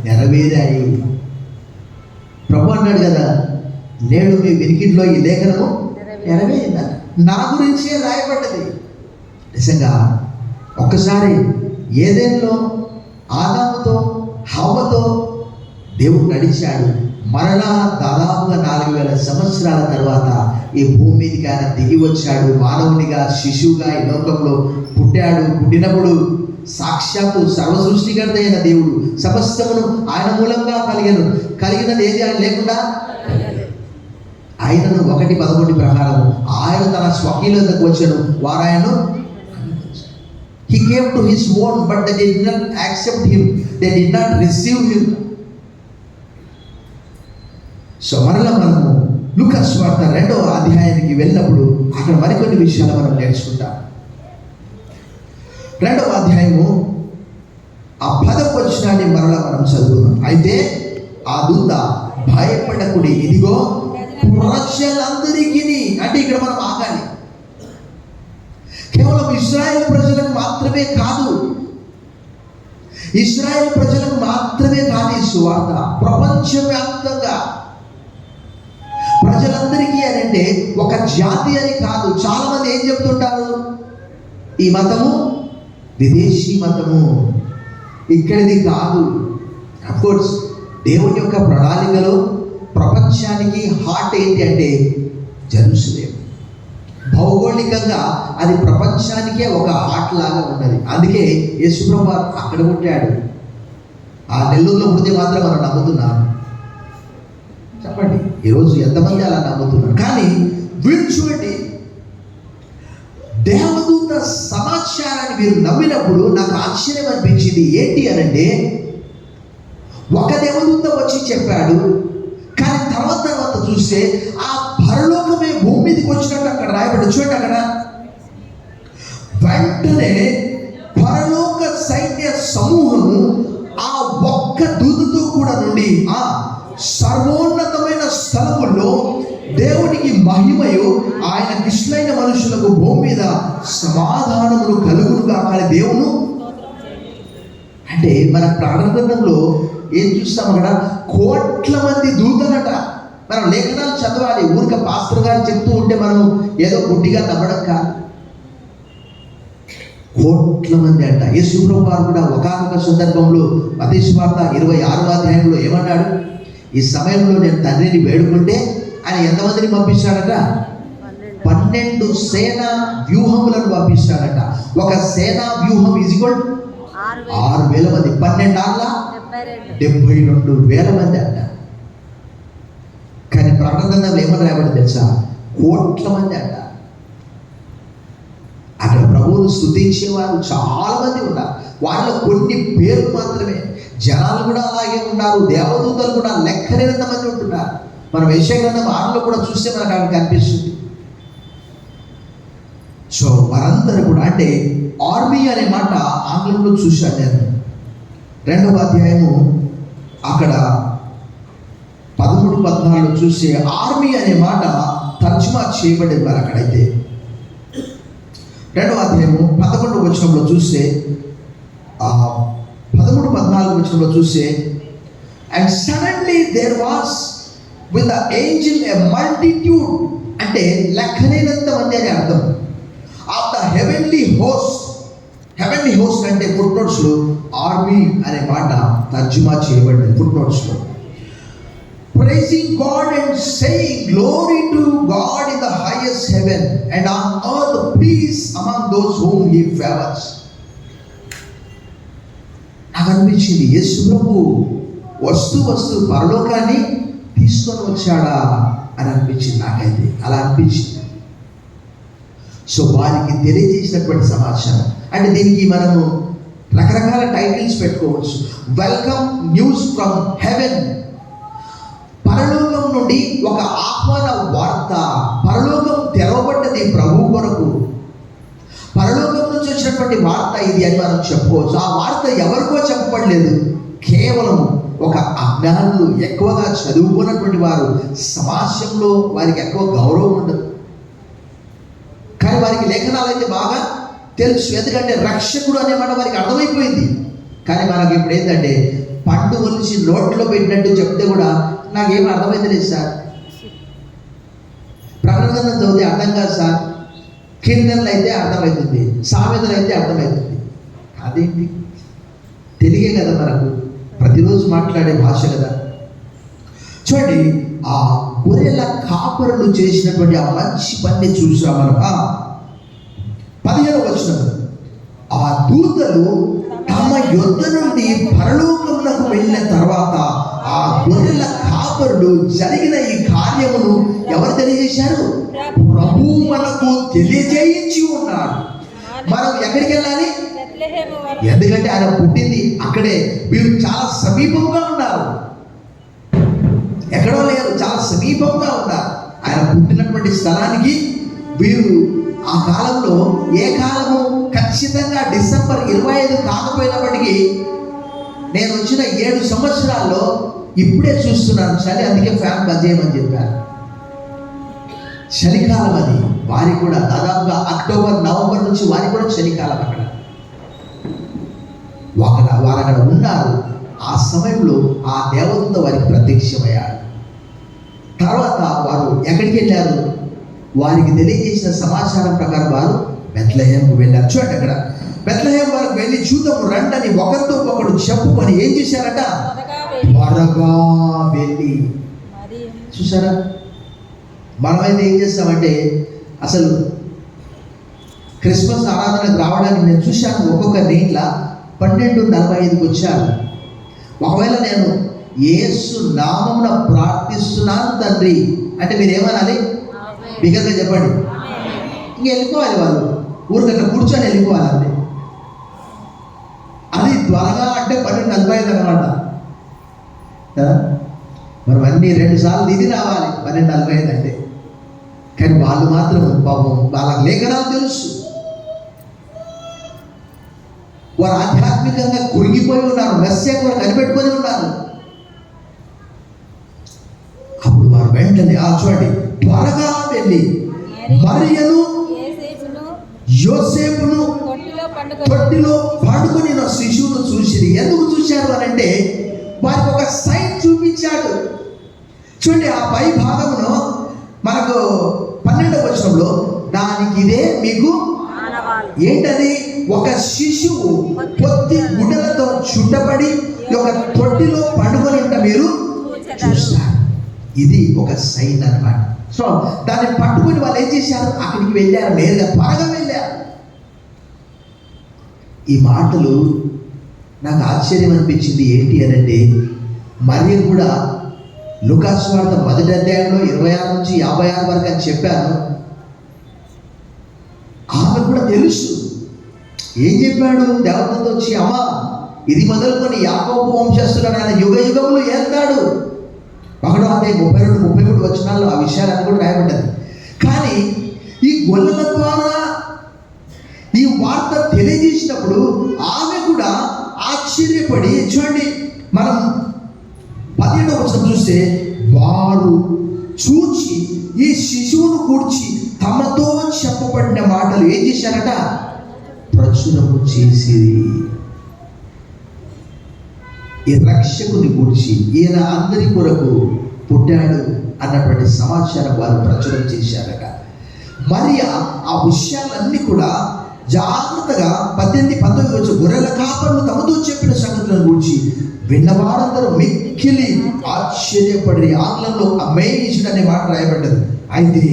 S1: నెరవేరాయి. ప్రభు అన్నాడు కదా, నేడు మీ వినికిడిలో ఈ లేఖనము నెరవేరిందా? నా గురించే రాయబడ్డది. నిజంగా ఒక్కసారి ఏదెన్లో ఆదాముతో హవ్వతో దేవుడు నడిచాడు. మరలా దాదాపుగా 4000 సంవత్సరాల తర్వాత ఈ భూమి మీదకి ఆయన దిగి వచ్చాడు. మానవునిగా, శిశువుగా ఈ లోకంలో పుట్టాడు. పుట్టినప్పుడు సాక్షాత్తు సర్వ సృష్టికర్త అయిన దేవుడు సమస్తమును ఆయన మూలంగా కలిగినది ఏది ఆయన లేకుండా. ఆయనను 1:11 ప్రకారం ఆయన తన స్వకీయులకు వచ్చాను, వారు ఆయనను he came to his own but they did not accept him, they did not receive him. So మరలా మనము లూకా సువార్త 2వ అధ్యాయానికి వెళ్ళినప్పుడు అక్కడ మరికొన్ని విషయాలు మనం నేర్చుకుంటాం. 2వ అధ్యాయము 10వ వచనాన్ని మరలా మనం చదువుతున్నాం. అయితే ఆ దూత భయపడకుడి, ఇదిగో ప్రజలందరికీ. అంటే ఇక్కడ మనం ఆగాలి. కేవలం ఇశ్రాయేలు ప్రజలకు మాత్రమే కాదు, ఇశ్రాయేలు ప్రజలకు మాత్రమే కాదు ఈ సువార్త, ప్రపంచవ్యాప్తంగా ప్రజలందరికీ అని. అంటే ఒక జాతి అని కాదు. చాలా మంది ఏం చెప్తుంటారు? ఈ మతము విదేశీ మతము, ఇక్కడిది కాదు. అఫ్కోర్స్ దేవుని యొక్క ప్రణాళికలో ప్రపంచానికి హార్ట్ ఏంటి అంటే జెరూసలేం. భౌగోళికంగా అది ప్రపంచానికే ఒక హార్ట్ లాగా ఉన్నది. అందుకే యేసు ప్రభువు అక్కడ పుట్టాడు. ఆ నెల్లూరులో పుడితే మాత్రం మనం నమ్ముతున్నాం. చెప్పండి, ఈరోజు ఎంతమంది అలా నమ్ముతున్నారు? కానీ వీళ్ళు చూడండి, దేవదూత సమాచారాన్ని మీరు నమ్మినప్పుడు నాకు ఆశ్చర్యం అనిపించింది. ఏంటి అనంటే, ఒక దేవదూత వచ్చి చెప్పాడు, కానీ తర్వాత చూస్తే ఆ పరలోకమే భూమి మీదకి వచ్చినట్టు అక్కడ రాయబడి. చూడండి, అక్కడ వెంటనే పరలోక సైన్య సమూహము ఆ ఒక్క దూతతో కూడా నుండి ఆ సర్వోన్నతమైన స్థలముల్లో దేవునికి మహిమయు ఆయన ఇష్టమైన మనుషులకు భూమి మీద సమాధానములు కలుగునుగా కానీ దేవుడు. అంటే మన ప్రారంభంలో ఏం చూస్తాం? అక్కడ కోట్ల మంది దూతలట. మనం లేఖనాలు చదవాలి. ఊరిక పాస్టర్ గారు చెప్తూ ఉంటే మనం ఏదో గుడ్డిగా నమ్మడం కాదు. కోట్ల మంది అంట. యేసు ప్రభువు వారు కూడా ఒకానొక సందర్భంలో మత్తయి సువార్త 26వ అధ్యాయంలో ఏమన్నాడు? ఈ సమయంలో నేను తండ్రిని వేడుకుంటే ఆయన ఎంతమందిని పంపిస్తాడట? 12 సేనా వ్యూహములను పంపిస్తాడట. ఒక సేనా వ్యూహం ఈజ్వల్ 6,000 మంది. 12 72,000 మంది అంట. కానీ ప్రకటనలో ఏమని రాయబడి తెలుసా? కోట్ల మంది అంట. అక్కడ ప్రభువును స్తుతించేవారు చాలా మంది ఉన్నారు. వాళ్ళలో కొన్ని పేర్లు మాత్రమే. జనాలు కూడా అలాగే ఉన్నారు, దేవదూతలు కూడా లెక్కలేనంత మంది ఉంటున్నారు. మనం యెషయా గ్రంథం 6లో కూడా చూస్తే మనకు అక్కడ కనిపిస్తుంది. సో వారందరూ కూడా, అంటే ఆర్మీ అనే మాట ఆంగ్లంలో చూశాను నేను. 2వ అధ్యాయము అక్కడ 13-14 చూస్తే ఆర్మీ అనే మాట తర్జుమా చేయబడింది. మరి అక్కడైతే 2వ అధ్యాయము 11వ వచనంలో చూస్తే 13-14 వచనంలో చూస్తే and suddenly there was with the angel a multitude, అంటే లెక్కలేనంత మంది అని అర్థం. Of the heavenly host, heavenly host అంటే ఫుట్ నోట్స్లో ఆర్మీ అనే మాట తర్జుమా చేయబడింది ఫుట్ నోట్స్లో. Praising God and saying glory to God in the highest heaven and on earth peace among those whom he favors. నాకు అనిపించింది యేసు ప్రభు వస్తూ పరలోకాన్ని తీసుకొని వచ్చాడా అని అనిపించింది. నాకైతే అలా అనిపించింది. సో వారికి తెలియజేసినటువంటి సమాచారం, అంటే దీనికి మనము రకరకాల టైటిల్స్ పెట్టుకోవచ్చు. వెల్కమ్ న్యూస్ ఫ్రమ్ హెవెన్, పరలోకం నుండి ఒక ఆహ్వాన వార్త. పరలోకం తెరవబడ్డది ప్రభు కొరకు. పరలోకం నుంచి వచ్చినటువంటి వార్త ఇది అని మనం చెప్పుకోవచ్చు. ఆ వార్త ఎవరికో చెప్పబడలేదు, కేవలం ఒక అజ్ఞానులు, ఎక్కువగా చదువుకున్నటువంటి వారు, సమాజంలో వారికి ఎక్కువ గౌరవం ఉండదు, కానీ వారికి లేఖనాలు అయితే బాగా తెలుసు. ఎందుకంటే రక్షకుడు అనే మాట వారికి అర్థమైపోయింది. కానీ మనకి ఇప్పుడు ఏంటంటే పండు ఒలిచి నోట్లో పెట్టినట్టు చెప్తే కూడా నాకేం అర్థమైంది లేదు సార్, ప్రకటన గ్రంథం చదివితే అర్థం కాదు సార్, కీర్తనలు అయితే అర్థమవుతుంది, సామెతలు అయితే అర్థమవుతుంది. అదేంటి, తెలుగే కదా మనకు ప్రతిరోజు మాట్లాడే భాష కదా. చూడండి, ఆ గొర్రెల కాపరులు చేసినటువంటి ఆ మంచి పని చూసాం మనం. 15వ వచనం, ఆ దూతలు తమ యొద్ద నుండి పరలోకమునకు వెళ్ళిన తర్వాత ఆ గొర్రెల కాపరులు జరిగిన ఈ కార్యమును ఎవరు తెలియజేశారు? ప్రభు మనకు తెలియజేయించి ఉన్నాడు. మనం ఎక్కడికి వెళ్ళాలి? ఎందుకంటే ఆయన పుట్టింది అక్కడే. వీరు చాలా సమీపంగా ఉన్నారు, ఎక్కడో లేరు, చాలా సమీపంగా ఉన్నారు. ఆయన పుట్టినటువంటి స్థలానికి వీరు ఆ కాలంలో, ఏ కాలము ఖచ్చితంగా డిసెంబర్ 25 కాకపోయినప్పటికీ నేను వచ్చిన 7 సంవత్సరాల్లో ఇప్పుడే చూస్తున్నాను చలి, అందుకే ఫ్యాన్ బంద్ చేయమని చెప్పారు. చలికాలం అది. వారికి కూడా దాదాపుగా అక్టోబర్ నవంబర్ నుంచి వారికి కూడా చలికాలం. వారు అక్కడ ఉన్నారు. ఆ సమయంలో ఆ దేవదూత వారికి ప్రత్యక్షమయ్యాడు. తర్వాత వారు ఎక్కడికి వెళ్ళారు? వారికి తెలియజేసిన సమాచారం ప్రకారం వారు బెత్లెహేముకు వెళ్ళారు. చూడండి, అక్కడ బెత్లెహేం వారికి వెళ్ళి చూద్దాము రండని ఒకరితో ఒకడు చెప్పుకొని ఏం చేశారట? త్వరగా వెళ్ళి. చూసారా, మనమైతే ఏం చేస్తామంటే, అసలు క్రిస్మస్ ఆరాధనకు రావడానికి నేను చూశాను ఒక్కొక్కరిని ఇట్లా 12:45కి వచ్చారు. ఒకవేళ నేను యేసు నామమున ప్రార్థిస్తున్నాను తండ్రి అంటే మీరేమనాలి? బిగ్గరగా చెప్పండి. ఇంక వెళ్ళిపోవాలి, వాళ్ళు ఊరికట్లా కూర్చొని వెళ్ళిపోవాలండి. అది త్వరగా అంటే 12:45 అనమాట. మనం అన్ని 2 సార్లు దిగి రావాలి 12:45 అంటే. కానీ వాళ్ళు మాత్రం పాపం వాళ్ళకి లేఖనాలు తెలుసు, వారు ఆధ్యాత్మికంగా కురిగిపోయి ఉన్నారు, మెస్సియా కూడా కనిపెట్టుకొని ఉన్నారు. అప్పుడు వారు వెంటనే చూడండి త్వరగా వెళ్ళి మరియను యోసేపును తొట్టిలో పండుకొని నా శిశువును చూసిరి. ఎందుకు చూశారు అని అంటే వారికి ఒక సైన్ చూపించాడు. చూడండి, ఆ పై భాగంలో మనకు 12వ వచనంలో దానికి ఇదే మీకు ఏంటది? ఒక శిశువు పొత్తి గుడ్డలతో చుట్టబడి ఒక తొట్టిలో పండుకొని ఉంట మీరు చూస్తారు. ఇది ఒక సైన్ అన్నమాట. సో దాన్ని పట్టుకుని వాళ్ళు ఏం చేశారు? అక్కడికి వెళ్ళారు, నేరుగా త్వరగా వెళ్ళారు. ఈ మాటలు నాకు ఆశ్చర్యం అనిపించింది. ఏంటి అనంటే, మరియ కూడా లూకా సువార్త 1వ అధ్యాయంలో 26 నుంచి 56 వరకు అని చెప్పాను. ఆమె కూడా తెలుసు. ఏం చెప్పాడు? దేవదూత వచ్చి, అమ్మా ఇది మొదలుకొని యాకోబు వంశస్థులను ఆయన యుగ యుగములు ఏల్తాడు. 1వ అధ్యాయం 32-33 వచనాల్లో ఆ విషయాలన్నీ కూడా రాయబడ్డది. కానీ ఈ గొల్లల ద్వారా ఈ వార్త తెలియజేసినప్పుడు ఆమె కూడా ఆశ్చర్యపడి, చూడండి మనం 17వ వచనం చూస్తే, వారు చూచి ఈ శిశువును గూర్చి తమతో చెప్పబడిన మాటలు ఏం చేశారట? ప్రచురము చేసి ఈ రక్షకుని గూర్చి, ఈయన అందరి కొరకు పుట్టాడు అన్నటువంటి సమాచారం వారు ప్రచురం చేశారట. మరి ఆ విషయాలన్నీ కూడా జాగ్రత్తగా 18-19 వచ్చి గొర్రెల కాపరులు తమతో చెప్పిన సంగతులను గురించి విన్నవారందరూ మిక్కిలి ఆశ్చర్యపడి, ఆంగ్లంలో అమేజ్డ్ అనే మాట రాయబడ్డది. అయితే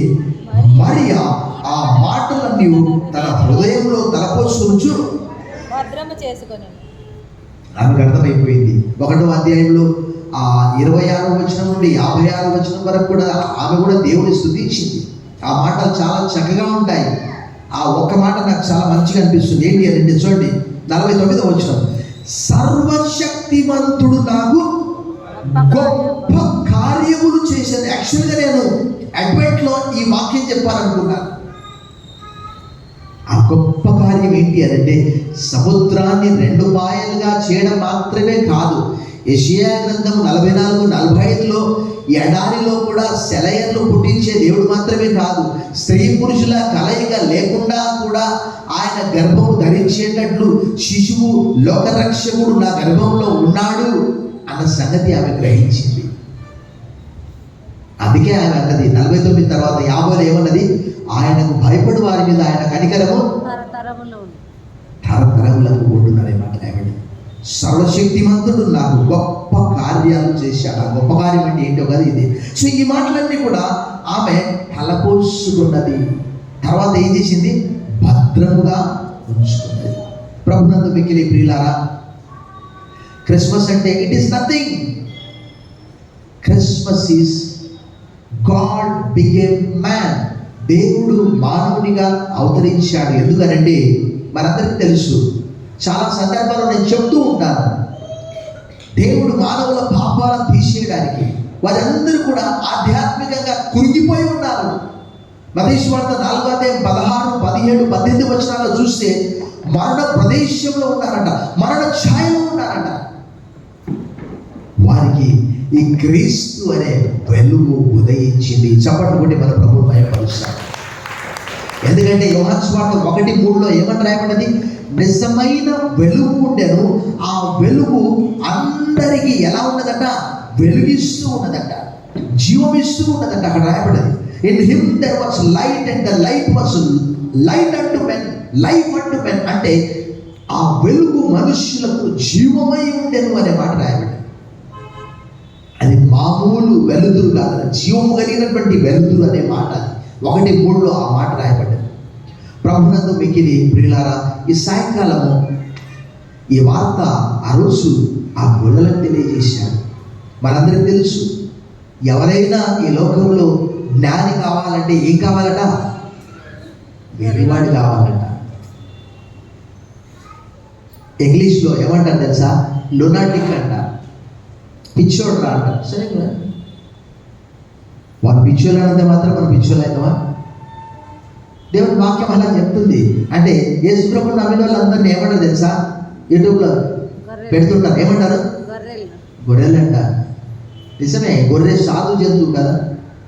S1: మరియా ఆ మాటలన్నీ తన హృదయంలో తలపోసుకొనుచు
S2: భద్రము చేసుకొని
S1: ఆమెకు అర్థమైపోయింది. 1వ అధ్యాయంలో 26వ వచనం నుండి 56వ వచనం వరకు కూడా ఆమె కూడా దేవుని స్తుతించింది. ఆ మాటలు చాలా చక్కగా ఉంటాయి. ఆ ఒక్క మాట నాకు చాలా మంచిగా అనిపిస్తుంది. ఏంటి అంటే చూడండి 49వ వచనం, సర్వశక్తిమంతుడు నాకు గొప్ప కార్యములు చేశాను. యాక్చువల్గా నేను అడ్వెంట్లో ఈ వాక్యం చెప్పాలనుకున్నాను. ఆ గొప్ప కార్యం ఏంటి అంటే సముద్రాన్ని 2 పాయలుగా చేయడం మాత్రమే కాదు. యెషయా గ్రంథం 44-45లో ఎడారిలో కూడా సెలయర్లు పుట్టించే దేవుడు మాత్రమే కాదు, స్త్రీ పురుషుల కలయిక లేకుండా కూడా ఆయన గర్భము ధరించేటట్లు శిశువు లోకరక్షకుడు నా గర్భంలో ఉన్నాడు అన్న సంగతి ఆమె గ్రహించింది. అందుకే ఆమె అన్నది 49 తర్వాత 50లో ఏమన్నది? ఆయనకు భయపడు వారి మీద ఆయన కనికరము తరతరములకు ఉండుననే మాట రాయబడింది. సర్వశక్తిమంతుడు నాకు గొప్ప కార్యాలు చేశాడు. ఆ గొప్ప కార్యం అంటే ఏంటో కదా ఇది. సో ఈ మాటలన్నీ కూడా ఆమె తలపోసుకున్నది. తర్వాత ఏం చేసింది? భద్రముగా ఉంచుకున్నది. ప్రభునందు మిక్కిలి ప్రియులారా, క్రిస్మస్ అంటే it is nothing. Christmas is God became man. దేవుడు మానవునిగా అవతరించాడు. ఎందుకనంటే మనందరికీ తెలుసు, చాలా సందర్భాల్లో నేను చెప్తూ ఉంటాను, దేవుడు మానవుల పాపాలను తీసేయడానికి వారందరూ కూడా ఆధ్యాత్మికంగా కృంగిపోయి ఉన్నారు. మత్తయి సువార్త 4వ అధ్యాయం 16, 17, 18 వచనాల్లో చూస్తే మరణ ప్రదేశంలో ఉన్నారట, మరణ ఛాయలో ఉన్నారట. వారికి ఈ క్రీస్తు అనే వెలుగు ఉదయించింది. చప్పట్లు కొట్టి మన ప్రభువు మహిమపరుస్తాం. ఎందుకంటే యోహాను సువార్త 1:3లో ఏమని రాయబడింది? నిజమైన వెలుగు ఉండెను, ఆ వెలుగు అందరికీ ఎలా ఉన్నదట? వెలుగిస్తూ ఉన్నదట, జీవమిస్తూ ఉన్నదట. అక్కడ రాయబడింది, in him there was light and the light was light unto men, life unto men. అంటే ఆ వెలుగు మనుష్యులకు జీవమై ఉండెను అనే మాట రాయబడింది. అది మామూలు వెలుతురు కాదు, జీవము కలిగినటువంటి వెలుతురు అనే మాట 1:3లో ఆ మాట రాయబడ్డది. ప్రభునందు మిక్కిలి ప్రియులారా, ఈ సాయంకాలము ఈ వార్త ఆ రోజు ఆ గొల్లలకు తెలియజేశారు. మనందరికీ తెలుసు, ఎవరైనా ఈ లోకంలో జ్ఞాని కావాలంటే ఏం కావాలట? వెర్రివాడు కావాలట. ఇంగ్లీష్లో ఏమంటారు తెలుసా? లునాటిక్ అంట, పిచ్చోడు రా అంటారు. సరే కదా, వాడు పిచ్చోళ్ళు అనంత మాత్రం మనం పిచ్చోళ్ళు అవుతామా? దేవుని వాక్యం అలా చెప్తుంది. అంటే యేసుప్రభువు నమ్మిన వాళ్ళందరినీ ఏమంటారు తెలుసా? యూట్యూబ్లో పెడుతుంటారు. ఏమంటారు? గొర్రెలంట. నిజమే, గొర్రె సాధు జంతువు కదా,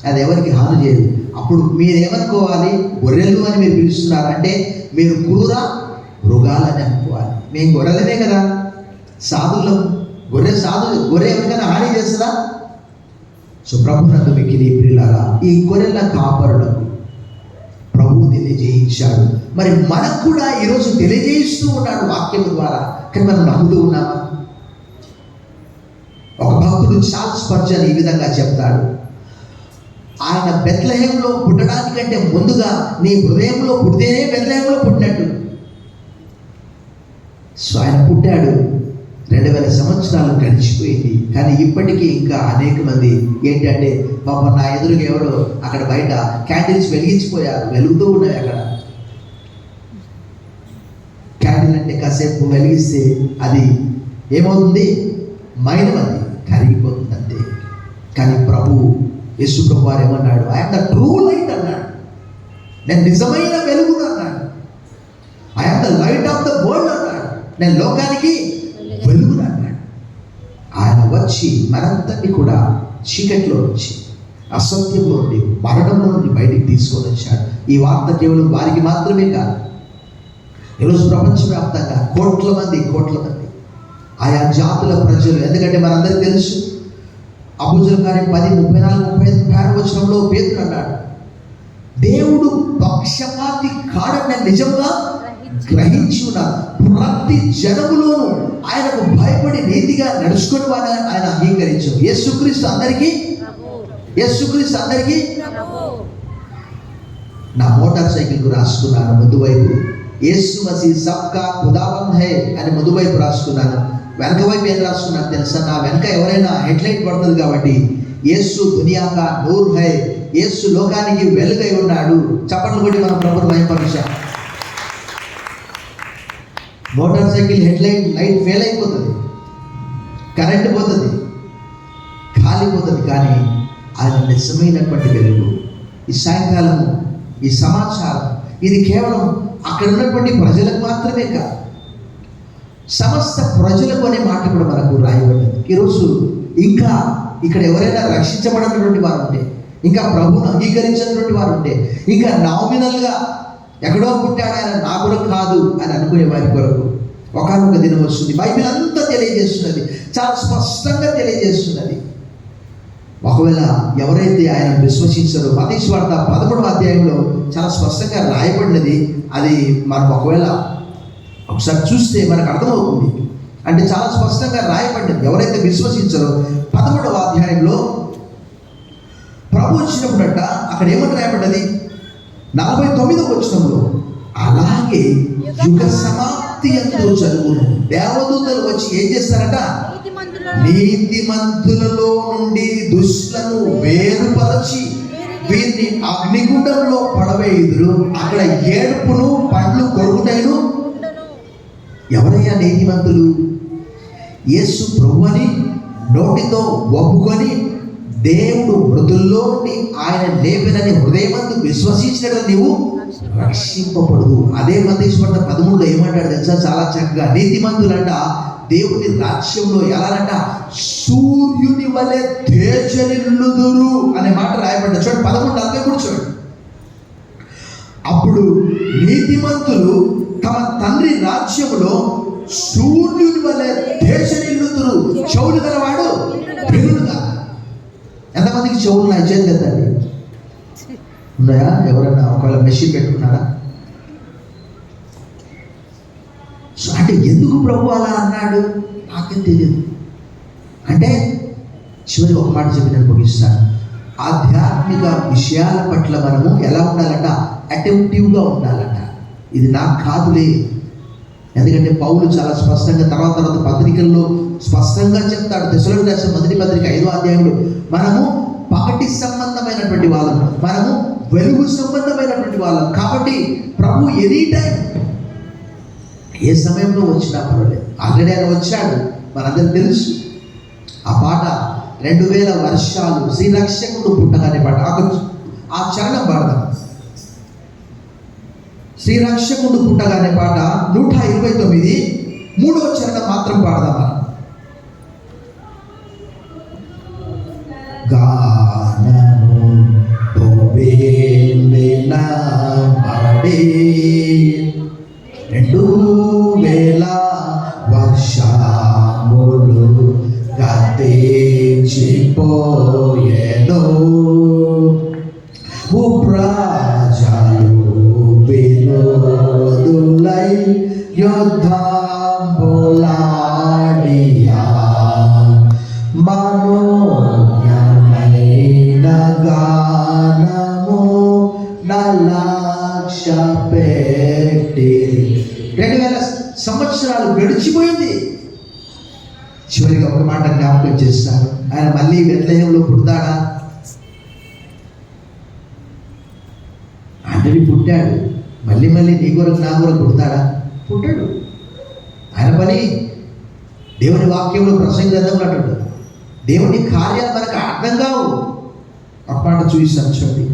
S1: అది ఎవరికి హాని చేయదు. అప్పుడు మీరేమనుకోవాలి? గొర్రెలు అని మీరు పిలుస్తున్నారు అంటే మీరు క్రూర మృగాలని అనుకోవాలి. మేము గొర్రెలనే కదా, సాధువులం. గొర్రె సాధు, గొర్రె ఎవరికైనా హాని చేస్తుందా? సో ప్రభునందు మిక్కిలి ప్రియులారా, ఈ గొర్రెల కాపరులకు ప్రభువు తెలియజేయించాడు. మరి మనకు కూడా ఈరోజు తెలియజేయిస్తూ ఉన్నాడు వాక్యం ద్వారా. కానీ మనం నమ్ముతూ ఉన్నామా? ఒక భక్తుడు చార్ల్స్ స్పర్జన్ ఈ విధంగా చెప్తాడు, ఆయన బెత్లెహేంలో పుట్టడానికంటే ముందుగా నీ హృదయంలో పుడితేనే బెత్లెహేంలో పుట్టినట్టు. సో ఆయన పుట్టాడు, 2000 సంవత్సరాలు గడిచిపోయింది. కానీ ఇప్పటికీ ఇంకా అనేక మంది ఏంటంటే, పాప నా ఎదురుగా ఎవరో అక్కడ బయట క్యాండిల్స్ వెలిగించిపోయారు, వెలుగుతూ ఉన్నాయి. అక్కడ క్యాండిల్ అంటే కాసేపు వెలిగిస్తే అది ఏమవుతుంది? మైనమది కరిగిపోతుంది అంతే. కానీ యేసు ప్రభు వారు ఏమన్నాడు? ఐఎమ్ ద ట్రూ లైట్ అన్నాడు. నేను నిజమైన వెలుగును అన్నాడు. I'm the light of the world అన్నాడు. నేను లోకానికి వెలుగును అన్నాడు. ఆయన వచ్చి మనందరినీ కూడా చీకట్లో నుంచి, అసత్యంలో నుండి, మరణంలో నుండి బయటికి తీసుకొని వచ్చాడు. ఈ వార్త కేవలం వారికి మాత్రమే కాదు, ఈరోజు ప్రపంచవ్యాప్తంగా కోట్ల మంది ఆయా జాతుల ప్రజలు. ఎందుకంటే మనందరికీ తెలుసు, అపోస్తలుల కార్యం 10:34-35 వచనంలో పేతురు అన్నాడు, దేవుడు పక్షపాతి కాడని నిజంగా గ్రహించి ఉన్నాడు. ప్రతి జనములోనూ ఆయనకు భయపడి నీతిగా నడుచుకుని వారిని ఆయన అంగీకరించారు. యేసుక్రీస్తు అందరికీ నా మోటార్ సైకిల్కు రాసుకున్నాను ముందు వైపు, యేసు మసీహ్ సబ్కా ఖుదావంద్ హై అని ముందు వైపు రాసుకున్నాను. వెనక వైపు ఏం రాసుకున్నాను తెలుసా? నా వెనక ఎవరైనా హెడ్లైట్ పడుతుంది కాబట్టి, యేసు దునియా కా నూర్ హై, యేసు లోకానికి వెలుగై ఉన్నాడు. చప్పట్లు కొట్టి మనం ప్రభువుని మహిమపరచాం. మోటార్ సైకిల్ లైట్ ఫెయిల్ అయిపోతుంది, కరెంట్ పోతుంది, కాలిపోతుంది, కానీ ఆయన నిజమైనటువంటి వెలుగు. ఈ సాయంకాలము ఈ సమాచారం ఇది కేవలం అక్కడ ఉన్నటువంటి ప్రజలకు మాత్రమే కాదు, సమస్త ప్రజలకు అనే మాట కూడా మనకు రాయబడింది. ఈరోజు ఇంకా ఇక్కడ ఎవరైనా రక్షించబడినటువంటి వారు ఉంటే, ఇంకా ప్రభువును అంగీకరించినటువంటి వారు ఉంటే, ఇంకా నామినల్గా ఎక్కడో పుట్టాడు ఆయన, నా కొరకు కాదు అని అనుకునే వారి కొరకు ఒకనొక దినం వస్తుంది. బైబిల్ అంతా తెలియజేస్తున్నది, చాలా స్పష్టంగా తెలియజేస్తున్నది. ఒకవేళ ఎవరైతే ఆయన విశ్వసించారో, మత్తయి సువార్త 11వ అధ్యాయంలో చాలా స్పష్టంగా రాయబడినది. అది మనం ఒకవేళ ఒకసారి చూస్తే మనకు అర్థమవుతుంది. అంటే చాలా స్పష్టంగా రాయబడినది. ఎవరైతే విశ్వసించారో 11వ అధ్యాయంలో ప్రభు వచ్చినప్పుడట అక్కడ ఏమని రాయబడ్డది? 49వ వచనంలో, అలాగే యుగ సమాప్తి యందు జరుగును, దేవదూతలు వచ్చి ఏం చేస్తారట? నీతిమంతులలో నుండి దుష్టులను వేరుపరచి వీరిని అగ్నిగుండంలో పడవేయుదురు, అక్కడ ఏడుపును పండ్లు కొరుకుటైను. ఎవరయ్యా నీతిమంతులు? యేసు ప్రభువని నోటితో ఒప్పుకొని దేవుడు మృతుల్లో నుండి ఆయన లేపినని హృదయమందు విశ్వసించినట్టు నీవు రక్షింపబడదు. అదే మత్తయి సువార్త 13లో ఏమంటాడు తెలుసా? చాలా చక్కగా, నీతిమంతులంట దేవుని రాజ్యంలో ఎలానంట? సూర్యుని వలె తేజరిల్లుదురు అనే మాట రాయబడ్డ. చూడండి 11:40 కూడా చూడండి. అప్పుడు నీతిమంతులు తమ తండ్రి రాజ్యములో సూర్యుని వలె తేజరిల్లుదురు. చెవులు గలవాడు వినుడుగా. ఎంతమందికి చెవులు నా చేద్దండి? ఉన్నాయా? ఎవరైనా ఒకవేళ మెషిన్ పెట్టుకున్నారా? సో అంటే ఎందుకు ప్రభు అలా అన్నాడు నాకేం తెలియదు. అంటే చివరి ఒక మాట చెప్పి నేను ముగిస్తాను. ఆధ్యాత్మిక విషయాల పట్ల మనము ఎలా ఉండాలంట? అటెంటివ్గా ఉండాలంట. ఇది నాకు కాదులే. ఎందుకంటే పౌలు చాలా స్పష్టంగా తర్వాత పత్రికల్లో స్పష్టంగా చెప్తాడు. తెస్సలోనికీయులకు రాసిన మొదటి పత్రిక 5వ అధ్యాయంలో, మనము పగటి సంబంధమైనటువంటి వాళ్ళం, మనము వెలుగు సంబంధమైనటువంటి వాళ్ళం. కాబట్టి ప్రభు ఎనీ టైం ఏ సమయంలో వచ్చినా పర్వాలేదు. ఆల్రెడీ ఆయన వచ్చాడు, మనందరికి తెలుసు. ఆ పాట 2000 వర్షాలు శ్రీరక్షకుడు పుట్టగానే పాట, ఆ చరణం పాడదాం. శ్రీరక్షకుడు పుట్టగానే పాట 129 3వ చరణం మాత్రం పాడదాం మనం. గానము తోబేలిన పడే 2000 వర్షములు గతించిపోయెను, భూప్రజలు వినోదులై యుద్ధంబులాడియా, మనోజ్ఞమైన గానము నలక్ష్య పెట్టి. 2000 సంవత్సరాలు గడిచిపోయింది. చివరిగా ఒక మాట జ్ఞాపకం చేస్తాను. ఆయన మళ్ళీ బెత్లెహేములో పుడతాడా? ఆల్రెడీ పుట్టాడు. మళ్ళీ నీ కొరకు నా కొరకు పుడతాడా? పుట్టాడు. ఆయన పని దేవుని వాక్యంలో ప్రసంగి గ్రంథంలో అంటాడు, దేవుని కార్యాలు మనకు అర్థం కావు. ఒక మాట చూపిస్తాను చూడండి.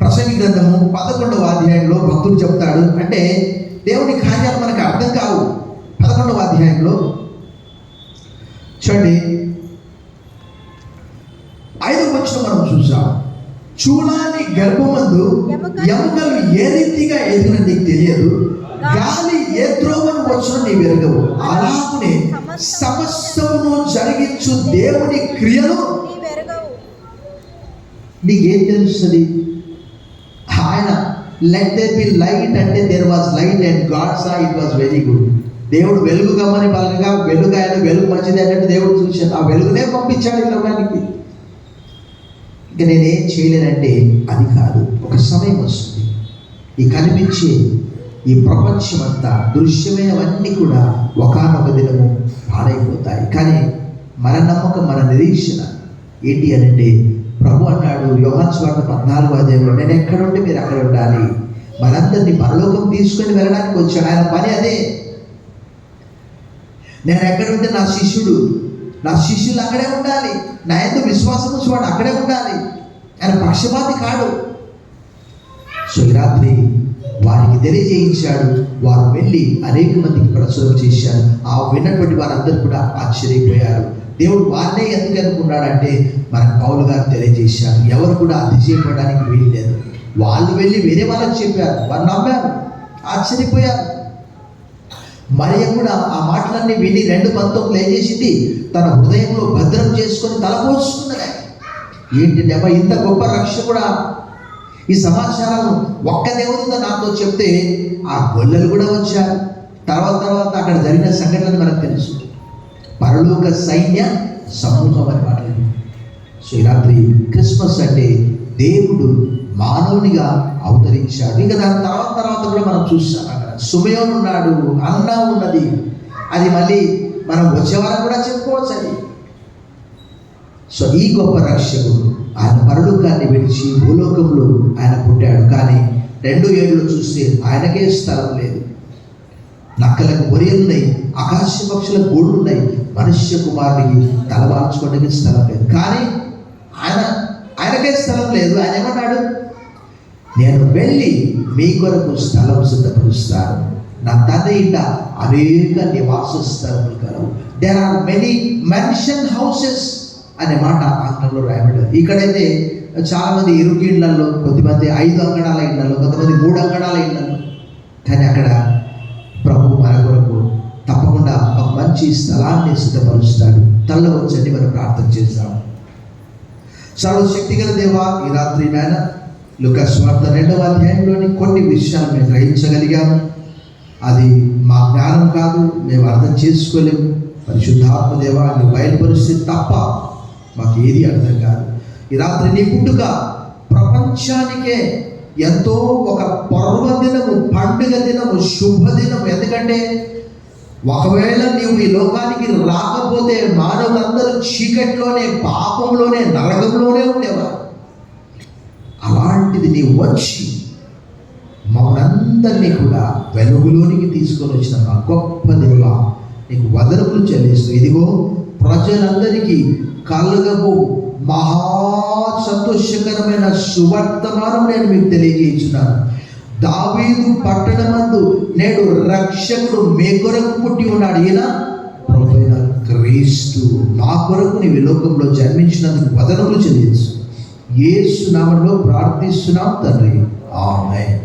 S1: ప్రసంగి గ్రంథము 11వ అధ్యాయంలో భక్తుడు చెప్తాడు, అంటే దేవుని కార్యాలు మనకు అర్థం కావు. 11వ అధ్యాయంలో చూడండి 5వ వచనం మనం చూసాం. చూడాలి గర్భమందు ఎముకలు ఏ రీతిగా ఎదుగున నీకు తెలియదు, గాలి ఏ త్రోవను వచ్చిన నీ వెరగవు. అలాగనే సమస్తమును జరిగించు దేవుని క్రియలు నీకేం తెలుస్తుంది? ఆయన లెట్ దేర్ బి లైట్ అంటే there was light and God saw it was very good. దేవుడు వెలుగు గమ్మని పలకగా వెలుగాయన వెలుగు మంచిది అంటే దేవుడు చూశాడు, ఆ వెలుగునే పంపించాడు ఈ లోకానికి. ఇక నేనేం చేయలేనంటే అది కాదు. ఒక సమయం వస్తుంది, ఈ కనిపించే ఈ ప్రపంచం అంతా దృశ్యమైనవన్నీ కూడా ఒకానొక దినము పాడైపోతాయి. కానీ మన నమ్మకం, మన నిరీక్షణ ఏంటి అని అంటే, ప్రభు అన్నాడు యోహాను సువార్త 14వ అధ్యాయంలో, నేను ఎక్కడుంటే మీరు అక్కడ ఉండాలి. మనందరినీ పరలోకం తీసుకొని వెళ్ళడానికి వచ్చాడు. ఆయన పని అదే. నేను ఎక్కడుంటే నా శిష్యులు అక్కడే ఉండాలి. నా యందు విశ్వాసం ఉంచేవాడు అక్కడే ఉండాలి. ఆయన పక్షపాతి కాడు. సో ఈ రాత్రి వారికి తెలియజేయించాడు. వారు వెళ్ళి అనేక మందికి ప్రచురం చేశారు. ఆ విన్నటువంటి వారందరూ కూడా ఆశ్చర్యపోయారు. దేవుడు వారినే ఎందుకు అనుకున్నాడంటే, మన పౌలు గారు తెలియజేశారు. ఎవరు కూడా అతిశయపడడానికి వీల్లేదు. వాళ్ళు వెళ్ళి వేరే వాళ్ళకి చెప్పారు, వారు నమ్మారు, ఆశ్చర్యపోయారు. మరియ కూడా ఆ మాటలన్నీ విని 2:19 ఏం చేసింది? తన హృదయంలో భద్రం చేసుకొని తలపోసుకున్నది. ఏంటంటే, అబ్బా ఇంత గొప్ప రక్షకుడా, ఈ సమాచారం ఒక్క దేవుడితో నాతో చెప్తే ఆ గొల్లలు కూడా వచ్చారు. తర్వాత అక్కడ జరిగిన సంఘటనలు మనకు తెలుసు. పరలోక సైన్య సమూహం అని మాట్లాడింది. సో ఈ రాత్రి క్రిస్మస్ అంటే దేవుడు మానవునిగా అవతరించాడు. ఇంకా దాని తర్వాత కూడా మనం చూస్తాం. అక్కడ సుమయోను ఉన్నాడు, అన్న ఉన్నది. అది మళ్ళీ మనం వచ్చే వారం కూడా చెప్పుకోవచ్చు అది. సో ఈ గొప్ప రక్షకుడు ఆయన పరలోకాన్ని విడిచి భూలోకంలో ఆయన పుట్టాడు. కానీ 2 చూస్తే ఆయనకే స్థలం లేదు. నక్కలకు బొరియలున్నాయి, ఆకాశ పక్షులకు గూళ్ళు ఉన్నాయి, మనుష్య కుమారుడికి తలవాల్చుకోవడానికి స్థలం లేదు. కానీ ఆయనకే స్థలం లేదు. ఆయన ఏమన్నాడు? నేను వెళ్ళి మీ కొరకు స్థలం సిద్ధపరుస్తాను. నా తండ్రి ఇంట అనేక నివాస స్థలములు కలవు. There are many mansion houses అనే మాట ఆంగ్లంలో రాయబడ్డది. ఇక్కడైతే చాలా మంది ఇరుకు ఇళ్లలో, కొద్దిమంది 5 అంగళాల ఇళ్లలో, కొంతమంది 3 అంగళాల ఇళ్లలో. కానీ అక్కడ ప్రభు మన కొరకు తప్పకుండా ఒక మంచి స్థలాన్ని సిద్ధపరుస్తాడు. తనలో వచ్చండి మనం ప్రార్థన చేస్తాం. సర్వశక్తి గల దేవా, ఈ రాత్రి నాయన లూకా సువార్త 2వ అధ్యాయంలోని కొన్ని విషయాలు మేము గ్రహించగలిగాము. అది మా జ్ఞానం కాదు, మేము అర్థం చేసుకోలేము. పరిశుద్ధాత్మ దేవా, నీ బయలుపరిస్థితి తప్ప మాకు ఏది అర్థం కాదు. ఈ రాత్రి నీ పుట్టుక ప్రపంచానికే ఎంతో ఒక పర్వదినము, పండుగ దినము, శుభదినము. ఎందుకంటే ఒకవేళ నీవు ఈ లోకానికి రాకపోతే మానవులందరూ చీకట్లోనే, పాపంలోనే, నరకంలోనే ఉండేవారు. అలాంటిది నీవు వచ్చి మమ్మల్ని కూడా వెలుగులోనికి తీసుకొని వచ్చిన మా గొప్ప దేవా, నీకు వందనములు చెల్లిస్తూ, ఇదిగో ప్రజలందరికీ కలుగబో మహా సంతోషకరమైన సువర్తమానం నేను మీకు తెలియజేస్తున్నాను. దావీదు పట్టణమందు నేడు రక్షకుడు మీ కొరకు పుట్టి ఉన్నాడు. ఈయన ప్రభువైన క్రీస్తు. మా కొరకు నీ లోకంలో జన్మించినందుకు వందనములు చెల్లించు. యేసు నామములో ప్రార్థిస్తున్నాం తండ్రి, ఆమేన్.